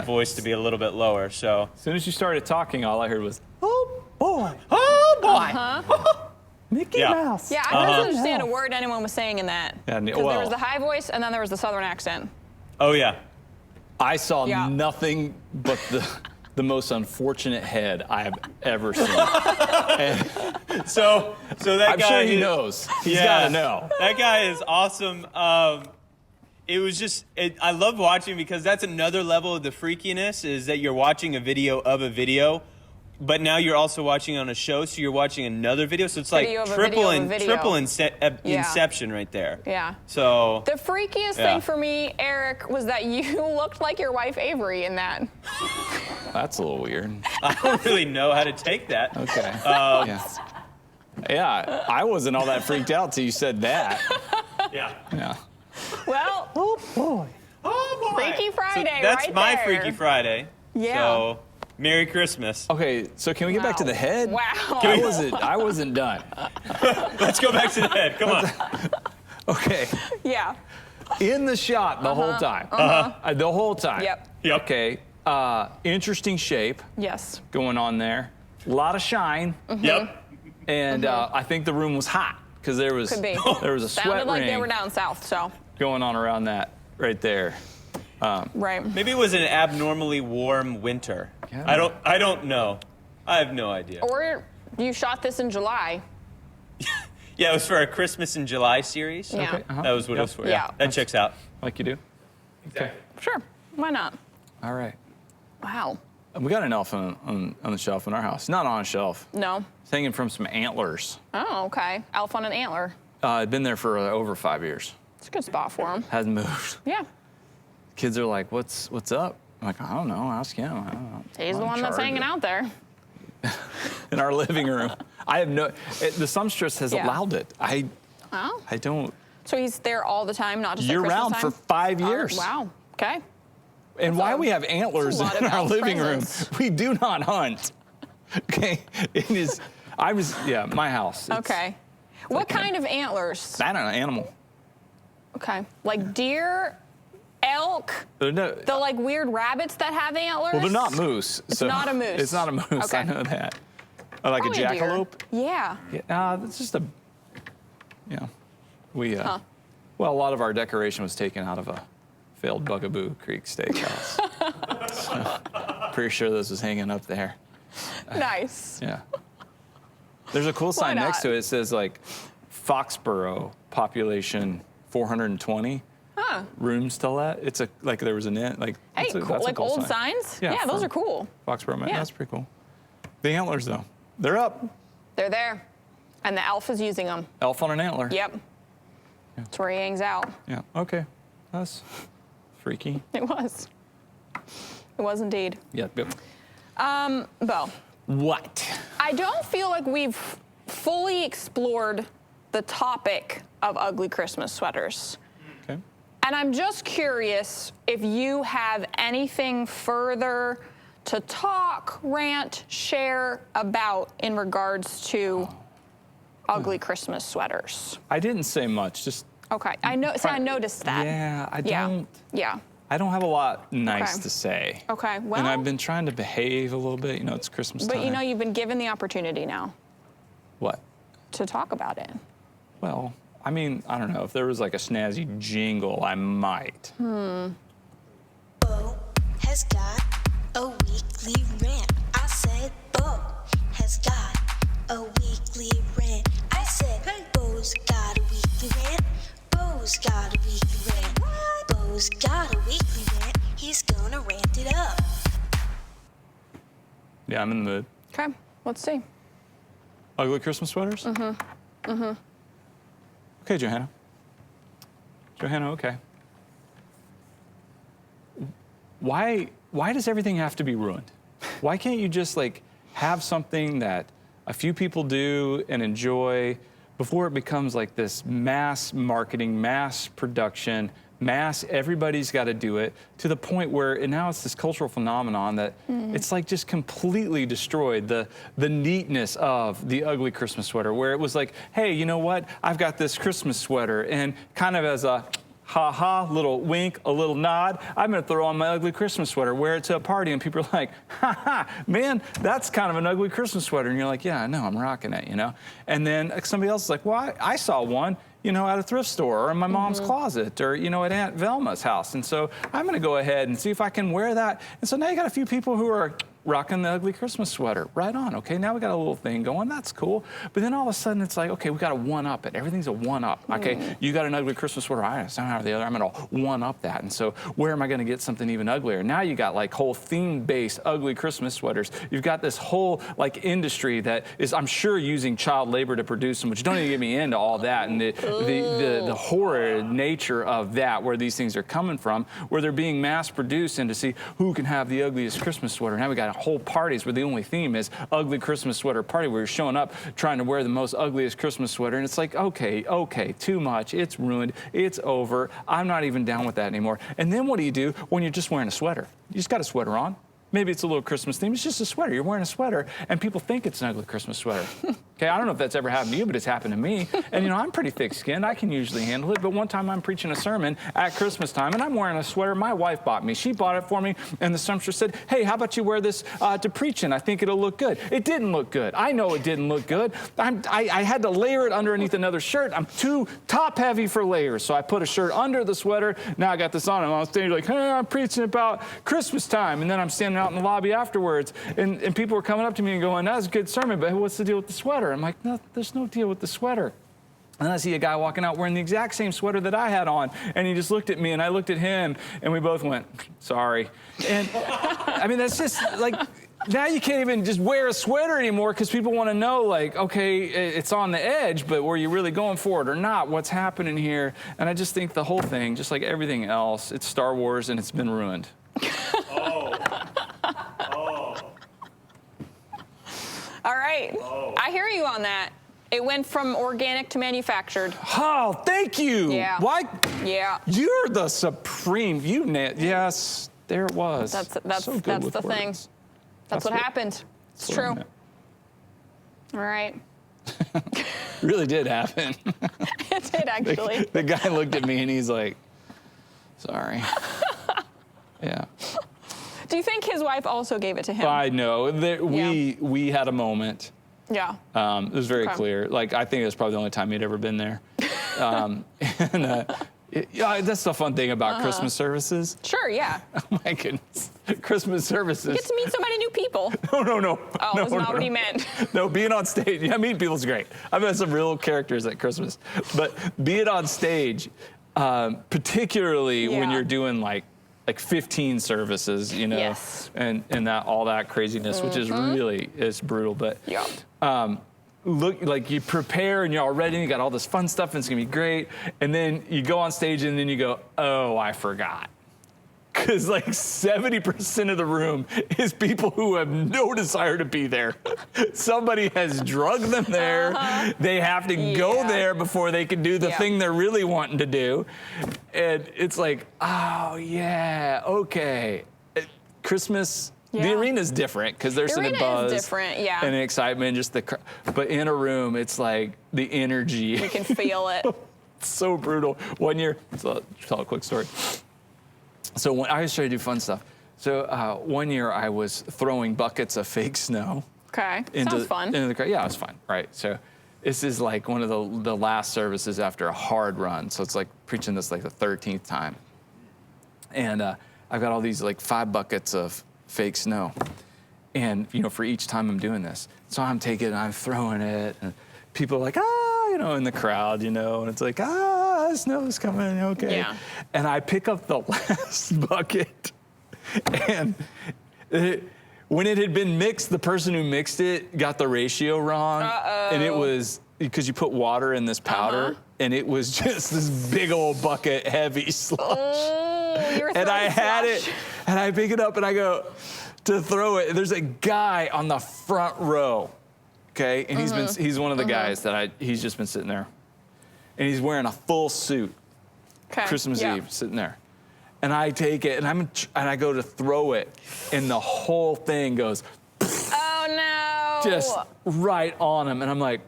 voice to be a little bit lower. So As soon as you started talking, all I heard was, Oh boy. Mickey Mouse. Yeah, I couldn't understand a word anyone was saying in that. Yeah, 'Cause there was the high voice and then there was the southern accent. oh yeah. I saw Yeah. nothing but the most unfortunate head I have ever seen. So that I'm guy sure he knows. He's got to know. That guy is awesome. It was just, I love watching because that's another level of the freakiness is that you're watching a video of a video, but now you're also watching on a show, so you're watching another video. So it's like Video of a triple video of a video. inception right there. Yeah. So The freakiest thing for me, Eric, was that you looked like your wife Avery in that. That's a little weird. I don't really know how to take that. Okay. Yeah, I wasn't all that freaked out till you said that. Yeah. Yeah. Well, Oh boy. Oh boy. Freaky Friday, So that's right my there. Freaky Friday. Yeah. So Merry Christmas. Okay, so can we get back to the head? Wow. I wasn't done. Let's go back to the head. Come on. Okay. Yeah. In the shot the whole time. The whole time. Yep. Yep. Okay. Interesting shape Yes. going on there. A lot of shine. Yep. And I think the room was hot because there was Could be. there was a sweat Sounded like ring they were down south, so. going on around that right there. Right. Maybe it was an abnormally warm winter. Yeah. I don't know. I have no idea. Or you shot this in July. Yeah, it was for a Christmas in July series. Yeah. Okay, That was what it was for. Yeah. That checks out. Like you do. Okay. Sure. Why not? All right. Wow. We got an elf on the shelf in our house. Not on a shelf. No. It's hanging from some antlers. Oh, okay. Elf on an antler. I'd been there for over 5 years. It's a good spot for him. Hasn't moved. Yeah. Kids are like, what's up? I'm like, I don't know. Ask him. I don't know. He's the one that's hanging out there. In our living room. I have the seamstress has Yeah. allowed it. I Oh. don't. So he's there all the time, not just at Year Christmas round time? for 5 Oh, years. wow. Okay. And why we have antlers that's a lot in of our elf living presents. room? We do not hunt. Okay. It is. My house. It's, Okay. What kind of antlers? I don't know. Animal. Okay. Like deer, elk, No, the like weird rabbits that have antlers? well, they're not moose. It's not a moose. It's not a moose. Okay. I know that. Like Probably a a deer. jackalope. Yeah. Yeah, it's just a. We. Well, a lot of our decoration was taken out of a failed Bugaboo Creek Steakhouse. So, pretty sure this was hanging up there. Nice. Yeah. There's a cool sign not? next to it. It says like Foxborough population 420. Huh. Rooms to let. It's a like there was an inn like. Hey, that's a cool. Like cool old sign. signs? Yeah, those for are cool. Foxborough, man. Yeah. That's pretty cool. The antlers though, they're up. They're there. And the elf is using them. Elf on an antler. Yep. That's where he hangs out. Yeah. Okay. That's freaky. It was. It was indeed. Yeah. Yep. Bo, What? I don't feel like we've fully explored the topic of ugly Christmas sweaters. Okay. And I'm just curious if you have anything further to talk, rant, share about in regards to ugly Christmas sweaters. I didn't say much. Just Okay, I noticed that. yeah. I Yeah. don't. Yeah. I don't have a lot nice Okay. to say. Okay. Well, And I've been trying to behave a little bit. You know, it's Christmas but time. you know, you've been given the opportunity now What? to talk about it. Well, I mean, I don't know. If there was like a snazzy jingle, I might. Bo has got a weekly rant. I said Bo has got a weekly rant. I said Bo's got a weekly rant. Bo's got a weekly rant. Bo's got a weekly rant. He's gonna rant it up. Yeah, I'm in the mood. Okay, let's see. Ugly Christmas sweaters? Okay, Johanna. Johanna, okay. Why does everything have to be ruined? Why can't you just like have something that a few people do and enjoy before it becomes like this mass marketing, mass production, mass, everybody's got to do it, to the point where now it's this cultural phenomenon that it's like just completely destroyed the neatness of the ugly Christmas sweater, where it was like, hey, you know what? I've got this Christmas sweater, and kind of as a ha-ha, little wink, a little nod, I'm gonna throw on my ugly Christmas sweater, wear it to a party, and people are like, ha-ha, man, that's kind of an ugly Christmas sweater. And you're like, yeah, I know, I'm rocking it, you know? And then somebody else is like, well, I saw one, you know, at a thrift store or in my mom's closet or, you know, at Aunt Velma's house. And so I'm gonna go ahead and see if I can wear that. And so now you got a few people who are rocking the ugly Christmas sweater. Right on, okay, now we got a little thing going, that's cool. But then all of a sudden it's like, okay, we gotta one-up it. Everything's a one-up. Okay, you got an ugly Christmas sweater, I somehow or the other, I'm gonna one-up that. And so where am I gonna get something even uglier? Now you got like whole theme-based ugly Christmas sweaters. You've got this whole like industry that is, I'm sure, using child labor to produce them, which don't even get me into all that and the horrid nature of that, where these things are coming from, where they're being mass produced and to see who can have the ugliest Christmas sweater. Now we got whole parties where the only theme is ugly Christmas sweater party, where you're showing up trying to wear the most ugliest Christmas sweater, and it's like, okay, too much, it's ruined, it's over, I'm not even down with that anymore. And then what do you do when you're just wearing a sweater? You just got a sweater on. Maybe it's a little Christmas theme. It's just a sweater. You're wearing a sweater, and people think it's an ugly Christmas sweater. Okay, I don't know if that's ever happened to you, but it's happened to me. And, you know, I'm pretty thick-skinned. I can usually handle it. But one time I'm preaching a sermon at Christmas time, and I'm wearing a sweater my wife bought me. She bought it for me, and the songstress said, hey, how about you wear this to preach in? I think it'll look good. It didn't look good. I know it didn't look good. I had to layer it underneath another shirt. I'm too top-heavy for layers, so I put a shirt under the sweater. Now I got this on, and I'm standing like, hey, I'm preaching about Christmas time. And then I'm standing out in the lobby afterwards, and people were coming up to me and going, that's a good sermon, but what's the deal with the sweater? I'm like, no, there's no deal with the sweater. And I see a guy walking out wearing the exact same sweater that I had on, and he just looked at me, and I looked at him, and we both went, sorry. And I mean, that's just like, now you can't even just wear a sweater anymore because people want to know, like, okay, it's on the edge, but were you really going for it or not? What's happening here? And I just think the whole thing, just like everything else, it's Star Wars and it's been ruined. All right. I hear you on that. It went from organic to manufactured. Oh, thank you. Yeah. Why? Yeah. You're the supreme. Yes, there it was. That's So good that's with the thing. words. That's what happened. It's that's what I true. meant. All right. Really did happen. It did actually. The guy looked at me and he's like, sorry. Yeah. Do you think his wife also gave it to him? I know. We had a moment. Yeah. It was very clear. Like, I think it was probably the only time he'd ever been there. Yeah, that's the fun thing about Christmas services. Sure, yeah. Oh my goodness. Christmas services. You get to meet so many new people. No. Oh, that's not what he meant. No, being on stage, yeah, meeting people is great. I've had some real characters at Christmas. But being on stage, particularly when you're doing like 15 services, you know, and that all that craziness, which is really, it's brutal. But look, like you prepare and you're all ready and you got all this fun stuff and it's gonna be great. And then you go on stage and then you go, oh, I forgot. Because like 70% of the room is people who have no desire to be there. Somebody has drugged them there. They have to go there before they can do the thing they're really wanting to do. And it's like, oh yeah, okay. Christmas, the arena's different because there's an buzz different, and an excitement, just but in a room, it's like the energy. You can feel it. It's so brutal. One year, so I'll tell a quick story. So when I was trying to do fun stuff. So one year I was throwing buckets of fake snow. Okay, sounds fun. Into the crowd. Yeah, it was fun, right? So this is like one of the last services after a hard run. So it's like preaching this like the 13th time. And I've got all these like 5 buckets of fake snow. And, you know, for each time I'm doing this. So I'm taking it and I'm throwing it. And people are like, you know, in the crowd, you know, and it's like, snow's coming, okay. Yeah. And I pick up the last bucket, and when it had been mixed, the person who mixed it got the ratio wrong. And it was, because you put water in this powder, and it was just this big old bucket, heavy slush. And I had it, and I pick it up, and I go to throw it, and there's a guy on the front row. Okay, and he's one of the guys that he's just been sitting there, and he's wearing a full suit, Christmas Eve, sitting there, and I take it and I go to throw it, and the whole thing goes, oh no, just right on him, and I'm like,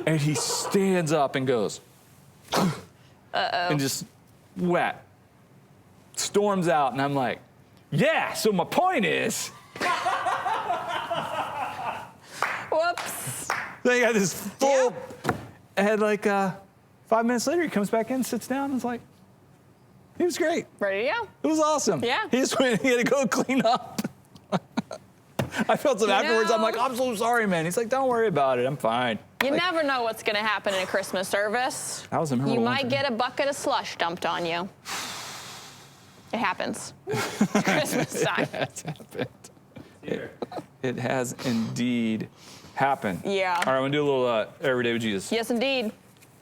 and he stands up and goes, and just wet, storms out, and I'm like, yeah. So my point is. Whoops. Then I got this full, and like 5 minutes later, he comes back in, sits down, and it's like, he was great. Ready to go. It was awesome. Yeah. He just went, he had to go clean up. I felt some afterwards, I'm like, I'm so sorry, man. He's like, don't worry about it, I'm fine. You never know what's gonna happen in a Christmas service. That was a memorable You one might for get me. a bucket of slush dumped on you. It happens. It's Christmas time. That's happened. It has indeed happened. Yeah. All right, I'm gonna do a little Everyday with Jesus. Yes, indeed.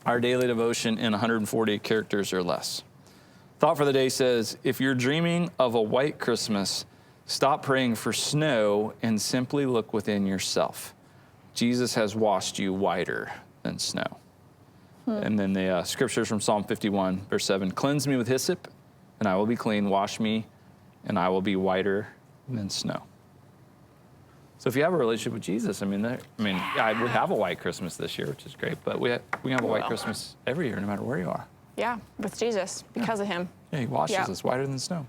Our daily devotion in 140 characters or less. Thought for the day says, if you're dreaming of a white Christmas, stop praying for snow and simply look within yourself. Jesus has washed you whiter than snow. And then the scriptures from Psalm 51, verse 7, cleanse me with hyssop, and I will be clean. Wash me, and I will be whiter than snow. So if you have a relationship with Jesus, I would have a white Christmas this year, which is great, but we have a white Christmas every year, no matter where you are. Yeah, with Jesus, because of him. Yeah, he washes us whiter than snow.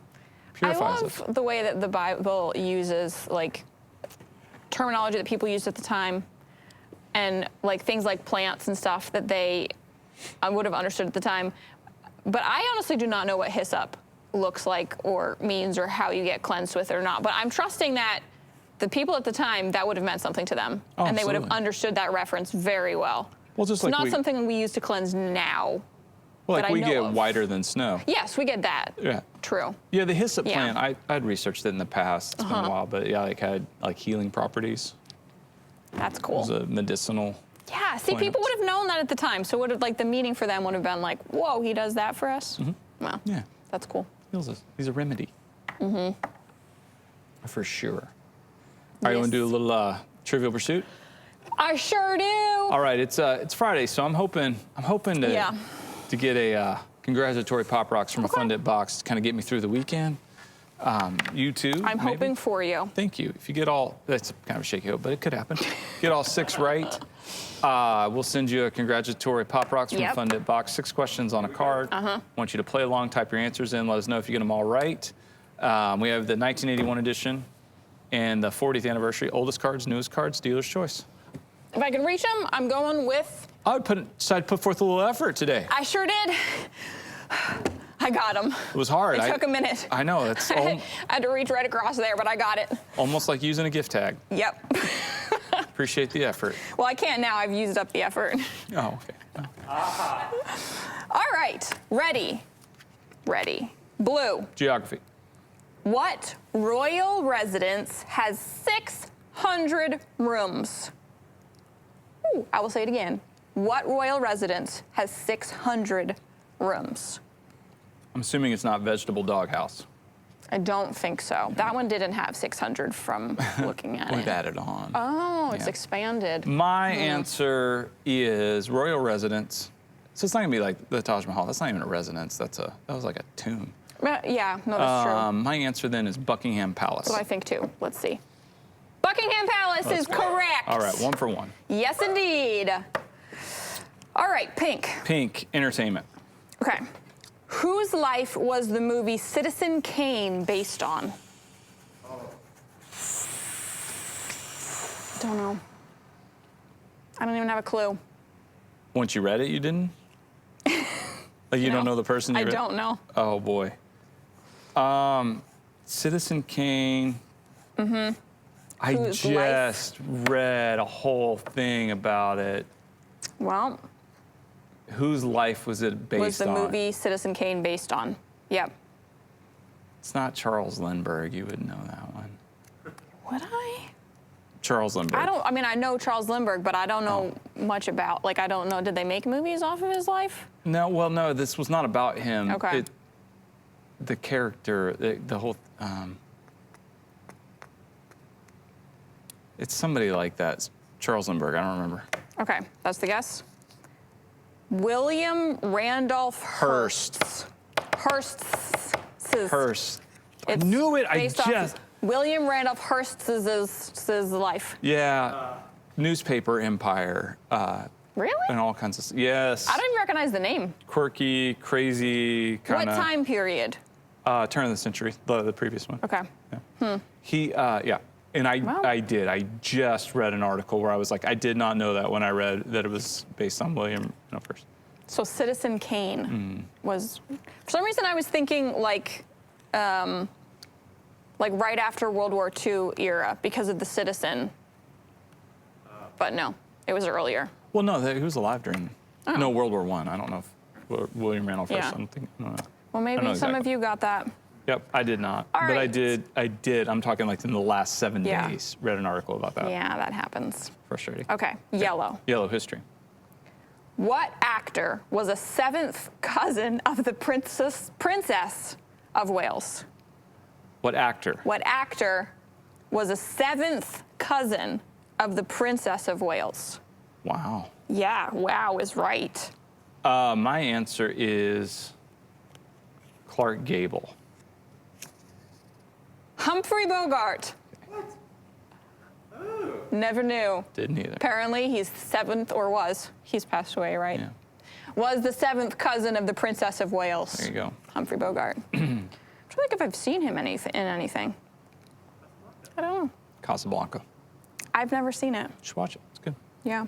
Purifies I us. love the way that the Bible uses like terminology that people used at the time, and like things like plants and stuff that I would have understood at the time. But I honestly do not know what hyssop looks like or means or how you get cleansed with it or not. But I'm trusting that the people at the time, that would have meant something to them. Oh, and they would have absolutely. understood that reference very well. Well, just It's like not something we use to cleanse now. Well, that like I we know get of. whiter than snow. Yes, we get that. Yeah. True. Yeah, the hyssop Yeah. plant, I'd researched it in the past. It's been a while, but yeah, like had like healing properties. That's It cool. was a medicinal. Yeah, see, plant. people would have known that at the time. So would have, like, the meaning for them would have been like, whoa, he does that for us? Well, Yeah, that's cool. heals us. He's a remedy. For sure. All right, you want to do a little Trivial Pursuit? I sure do. All right, it's Friday, so I'm hoping to to get a congratulatory pop rocks from a Fun Dip box to kind of get me through the weekend. You too. I'm maybe? hoping for you. Thank you. If you get all, that's kind of a shaky hope, but it could happen. Get all 6 right. We'll send you a congratulatory pop rocks from a Fun Dip box. 6 questions on a card. Want you to play along, type your answers in, let us know if you get them all right. We have the 1981 edition and the 40th anniversary, oldest cards, newest cards, dealer's choice. If I can reach them, I'm going with. I would put forth a little effort today. I sure did. I got them. It was hard. It took a minute. I know. It's I had to reach right across there, but I got it. almost like using a gift tag. Yep. Appreciate the effort. Well, I can't now. I've used up the effort. Oh, okay. All right. Ready. Ready. Blue. Geography. What royal residence has 600 rooms? Ooh, I will say it again. What royal residence has 600 rooms? I'm assuming it's not Vegetable Doghouse. I don't think so. That one didn't have 600 from looking at We've it. added on. Oh, it's Yeah. expanded. My answer is royal residence. So it's not gonna be like the Taj Mahal. That's not even a residence. That was like a tomb. Yeah, no, that's true. My answer then is Buckingham Palace. That's what I think too. Let's see. Buckingham Palace is correct. All right, 1 for 1. Yes, indeed. All right, pink. Pink, entertainment. Okay. Whose life was the movie Citizen Kane based on? Don't know. I don't even have a clue. Once you read it, you didn't? Like you don't know the person you I read? don't know. Oh boy. Citizen Kane. I Whose just read a whole thing about it. Well, Whose life was it based on? was the movie Citizen Kane based on? Yep. It's not Charles Lindbergh. You would know that one. Would I? Charles Lindbergh. I know Charles Lindbergh, but I don't know much about, like, I don't know, did they make movies off of his life? No, well, no, this was not about him. Okay. The character, the whole, it's somebody like that. It's Charles Lindbergh, I don't remember. Okay, that's the guess. William Randolph Hearst. Hearst's. Hearst. I It's knew it, I based off just. William Randolph Hearst's life. Yeah, newspaper empire. Really? And all kinds of, yes. I don't even recognize the name. Quirky, crazy, kind What of. time period? Turn of the century, the previous one. Okay. He, yeah. And Wow. I just read an article where I was like, I did not know that when I read that it was based on William Randolph. So Citizen Kane was, for some reason I was thinking like right after World War II era because of the Citizen. But no, it was earlier. Well, no, he was alive during, no, World War I. I don't know if William Randolph Hearst, Yeah. I don't know. Well, maybe know some of exactly. you got that. Yep, I did not. All but right. I did, I'm talking like in the last 7 Yeah. days, read an article about that. Yeah, that happens. Frustrating. Okay, yellow. Yellow history. What actor was a 7th cousin of the Princess of Wales? What actor? What actor was a 7th cousin of the Princess of Wales? Wow. Yeah, wow is right. My answer is Clark Gable. Humphrey Bogart. Never knew. Didn't either. Apparently, he's 7th, or was. He's passed away, right? Yeah. Was the 7th cousin of the Princess of Wales. There you go. Humphrey Bogart. I'm trying to think if I've seen him in anything. I don't know. Casablanca. I've never seen it. You should watch it. It's good. Yeah.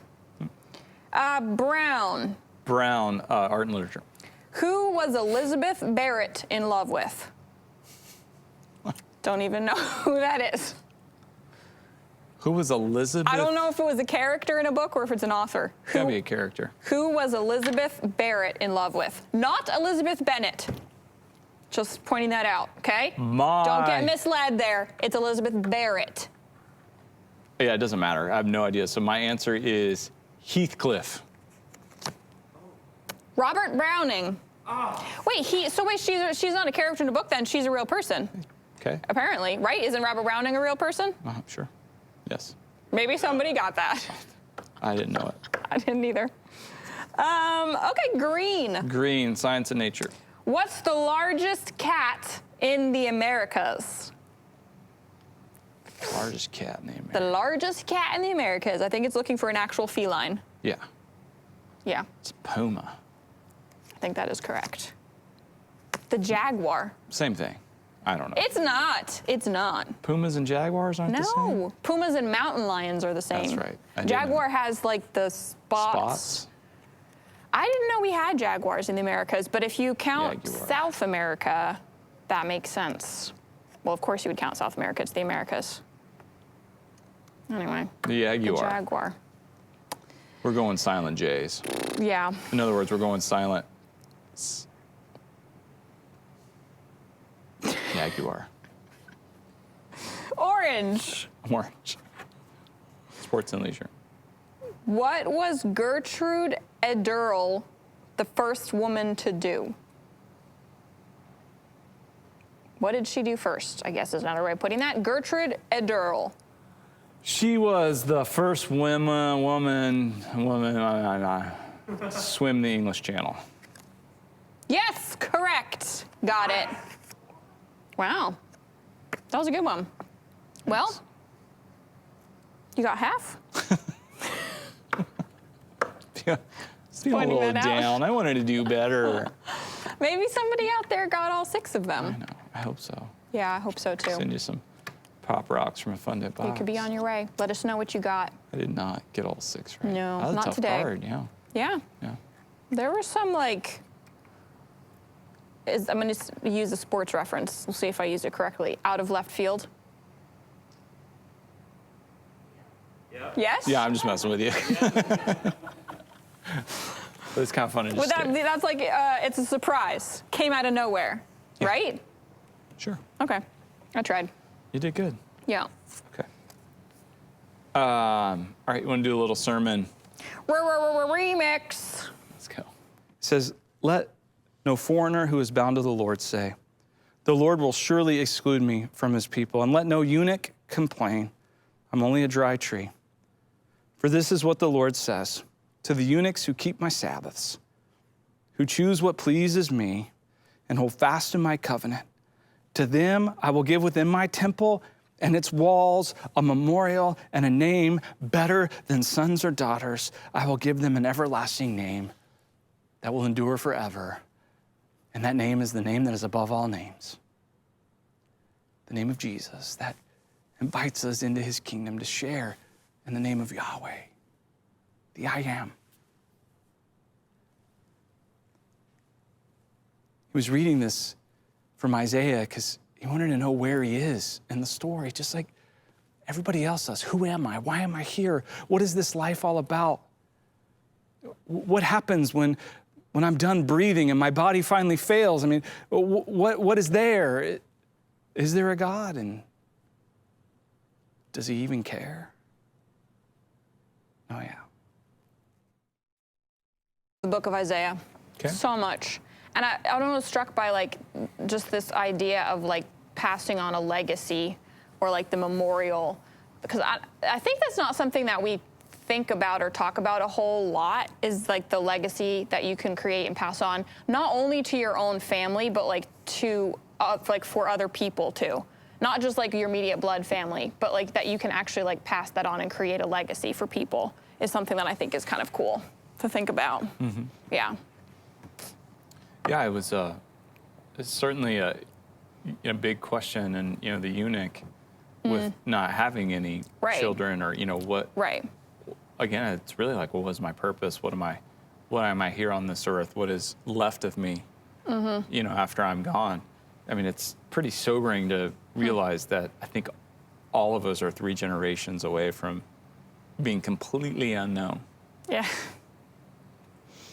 Brown. Brown, art and literature. Who was Elizabeth Barrett in love with? Don't even know who that is. Who was Elizabeth? I don't know if it was a character in a book or if it's an author. Gotta be a character. Who was Elizabeth Barrett in love with? Not Elizabeth Bennet. Just pointing that out, okay? Don't get misled there. It's Elizabeth Barrett. Yeah, it doesn't matter. I have no idea. So my answer is Heathcliff. Robert Browning. Wait, she's not a character in a book then. She's a real person. Okay. Apparently, right? Isn't Robert Browning a real person? Sure. Yes. Maybe somebody got that. I didn't know it. I didn't either. Okay, green. Green, science and nature. What's the largest cat in the Americas? Largest cat in the Americas. The largest cat in the Americas. I think it's looking for an actual feline. Yeah. Yeah. It's a puma. I think that is correct. The jaguar. Same thing. I don't know. It's not. It's not. Pumas and jaguars aren't the same? No. Pumas and mountain lions are the same. That's right. I didn't Jaguar know. has like the spots. I didn't know we had jaguars in the Americas, but if you count Jaguar. South America, that makes sense. Well, of course you would count South America. It's the Americas. Anyway. The jaguar. The jaguar. We're going silent J's. Yeah. In other words, we're going silent. Jaguar. Orange. Orange. Sports and leisure. What was Gertrude Ederle the first woman to do? What did she do first? I guess is another way of putting that. Gertrude Ederle. She was the first woman swim the English Channel. Yes, correct. Got it. Wow. That was a good one. Well, you got half. Yeah, feel a Pointing little that out. down. I wanted to do better. Maybe somebody out there got all 6 of them. I know. I hope so. Yeah, I hope so too. Send you some pop rocks from a funded box. You could be on your way. Let us know what you got. I did not get all 6 right. No, that was not a tough today. card, yeah. Yeah. Yeah. There were some like, I'm going to use a sports reference. We'll see if I use it correctly. Out of left field. Yeah. Yes? Yeah, I'm just messing with you. But it's kind of fun to just That's like, it's a surprise. Came out of nowhere, right? Sure. Okay. I tried. You did good. Yeah. Okay. All right, you want to do a little sermon? Remix. Let's go. It says, let no foreigner who is bound to the Lord say, the Lord will surely exclude me from his people, and let no eunuch complain, I'm only a dry tree. For this is what the Lord says, to the eunuchs who keep my Sabbaths, who choose what pleases me, and hold fast to my covenant. To them I will give within my temple and its walls a memorial and a name better than sons or daughters. I will give them an everlasting name that will endure forever. And that name is the name that is above all names. The name of Jesus that invites us into his kingdom to share in the name of Yahweh, the I am. He was reading this from Isaiah because he wanted to know where he is in the story, just like everybody else does. Who am I? Why am I here? What is this life all about? What happens when I'm done breathing and my body finally fails? I mean, what is there? Is there a God? And does he even care? Oh, yeah. The book of Isaiah. Okay. So much. And I don't know, struck by like just this idea of like passing on a legacy or like the memorial, because I think that's not something that we think about or talk about a whole lot, is like the legacy that you can create and pass on, not only to your own family, but like to like for other people too. Not just like your immediate blood family, but like that you can actually like pass that on and create a legacy for people is something that I think is kind of cool to think about. Mm-hmm. Yeah. Yeah, it was it's certainly a big question, and the eunuch with not having any children, or what. Right. Again, it's really like, what was my purpose? What am I here on this earth? What is left of me? Mm-hmm. After I'm gone. I mean, it's pretty sobering to realize that I think all of us are 3 generations away from being completely unknown. Yeah.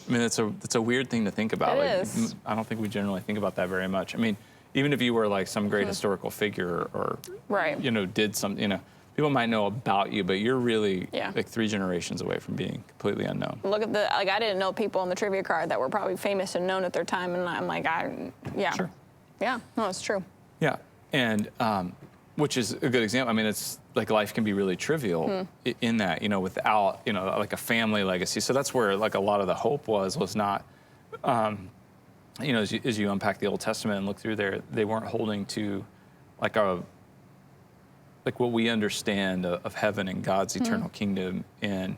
I mean, it's a weird thing to think about. It is. I don't think we generally think about that very much. I mean, even if you were like some great historical figure or, Right. you know, did something, you know, people might know about you, but you're really Yeah. like 3 generations away from being completely unknown. Look at I didn't know people on the trivia card that were probably famous and known at their time, and I'm like, yeah. Sure. Yeah, no, it's true. Yeah, and which is a good example. I mean, it's like life can be really trivial in that, you know, without, you know, like a family legacy. So that's where like a lot of the hope was not, you know, as you unpack the Old Testament and look through there, they weren't holding to like what we understand of heaven and God's eternal kingdom and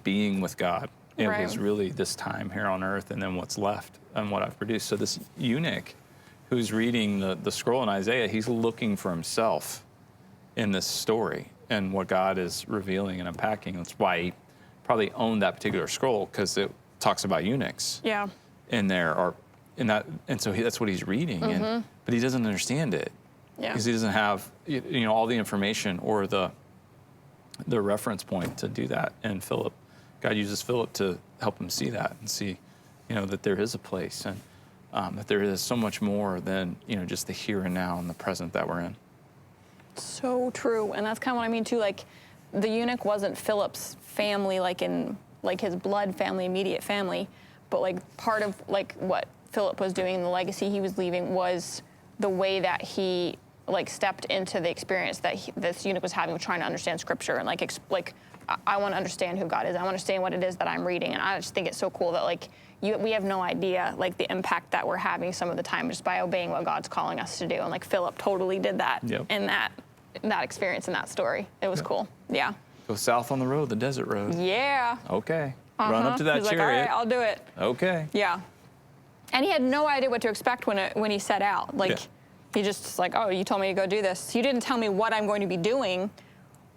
being with God. It Right. was really this time here on earth and then what's left and what I've produced. So this eunuch who's reading the scroll in Isaiah, he's looking for himself in this story and what God is revealing and unpacking. That's why he probably owned that particular scroll, because it talks about eunuchs Yeah. in there, or in that, and so that's what he's reading, but he doesn't understand it Yeah. because he doesn't have you know all the information or the reference point to do that. And God uses Philip to help him see that and see, you know, that there is a place and that there is so much more than, you know, just the here and now and the present that we're in. So true, and that's kind of what I mean too. Like, the eunuch wasn't Philip's family, like in like his blood family, immediate family, but like part of like what Philip was doing, the legacy he was leaving, was the way that he like stepped into the experience that this eunuch was having with trying to understand Scripture and like I want to understand who God is. I want to understand what it is that I'm reading, and I just think it's so cool that like we have no idea like the impact that we're having some of the time just by obeying what God's calling us to do. And like Philip totally did that in that experience in that story. It was cool. Yeah. Go south on the road, the desert road. Yeah. Okay. Run up to that He's chariot. like, all right, I'll do it. Okay. Yeah. And he had no idea what to expect when he set out. Like, he just like, oh, you told me to go do this. You didn't tell me what I'm going to be doing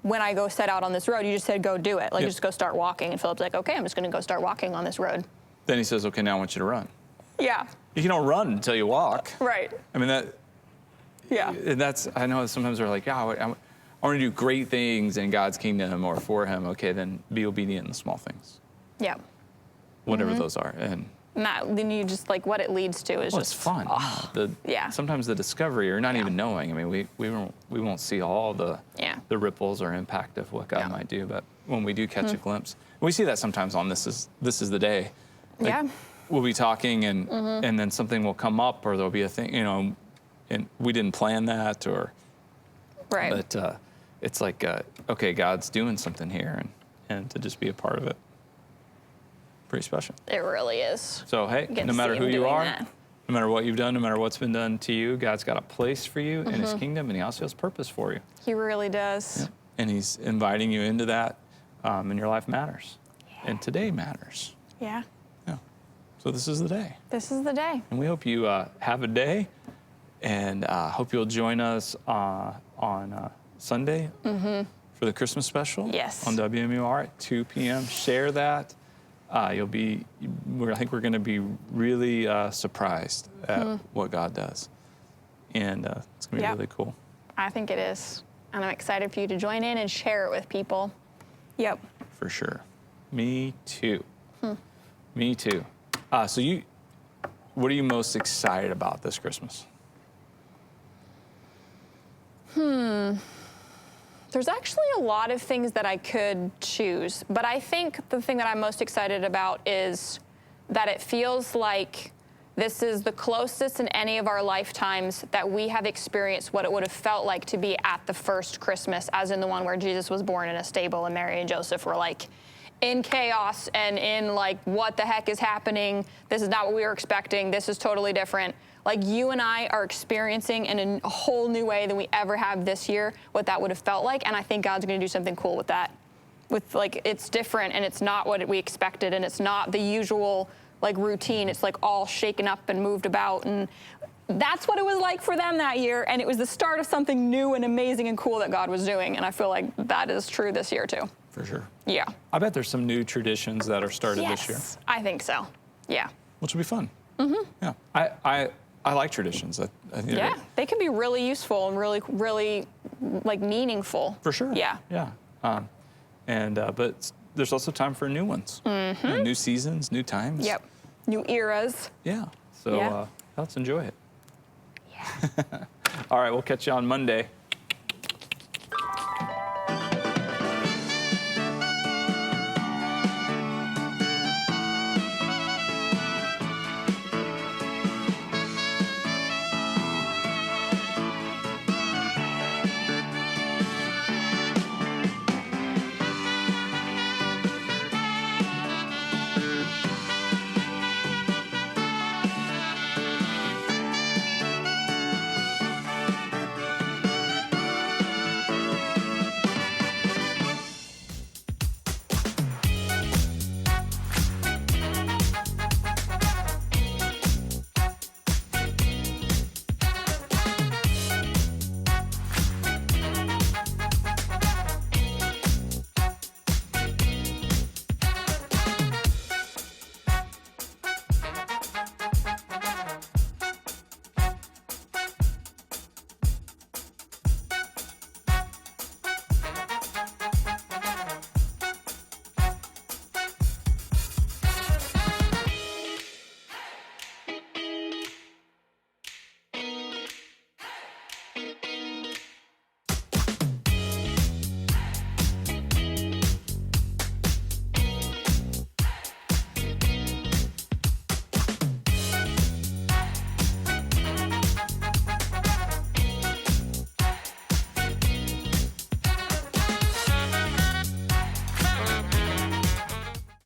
when I go set out on this road. You just said, go do it. Like, just go start walking. And Philip's like, okay, I'm just going to go start walking on this road. Then he says, okay, now I want you to run. Yeah. You don't run until you walk. Right. I mean, I know sometimes they're like, yeah, I want to do great things in God's kingdom or for him. Okay, then be obedient in the small things. Yeah. Whatever those are. And then you just like what it leads to is it's fun. Sometimes the discovery or not even knowing. I mean, we won't see all the ripples or impact of what God might do, but when we do catch a glimpse, we see that sometimes on This Is the Day. Like, we'll be talking and then something will come up or there'll be a thing, you know, and we didn't plan that but it's like, okay, God's doing something here and to just be a part of it. Pretty special. It really is. So, hey, no matter who you are, no matter what you've done, no matter what's been done to you, God's got a place for you in his kingdom, and he also has purpose for you. He really does. Yeah. And he's inviting you into that, and your life matters. Yeah. And today matters. Yeah. Yeah. So this is the day. This is the day. And we hope you have a day, and hope you'll join us on Sunday for the Christmas special on WMUR at 2 p.m. Share that. I think we're going to be really surprised at what God does. And it's going to be really cool. I think it is. And I'm excited for you to join in and share it with people. Yep. For sure. Me too. Me too. So what are you most excited about this Christmas? There's actually a lot of things that I could choose, but I think the thing that I'm most excited about is that it feels like this is the closest in any of our lifetimes that we have experienced what it would have felt like to be at the first Christmas, as in the one where Jesus was born in a stable and Mary and Joseph were like in chaos and in like, what the heck is happening? This is not what we were expecting. This is totally different. Like, you and I are experiencing in a whole new way than we ever have this year what that would have felt like, and I think God's going to do something cool with that. With like, it's different and it's not what we expected and it's not the usual like routine. It's like all shaken up and moved about, and that's what it was like for them that year, and it was the start of something new and amazing and cool that God was doing, and I feel like that is true this year too. For sure. Yeah. I bet there's some new traditions that are started this year. I think so. Yeah. Which will be fun. Yeah. I like traditions. They can be really useful and really, really like meaningful. For sure. Yeah. Yeah. But there's also time for new ones. Mm-hmm. You know, new seasons, new times. Yep. New eras. Yeah. So Yeah. let's enjoy it. Yeah. All right. We'll catch you on Monday.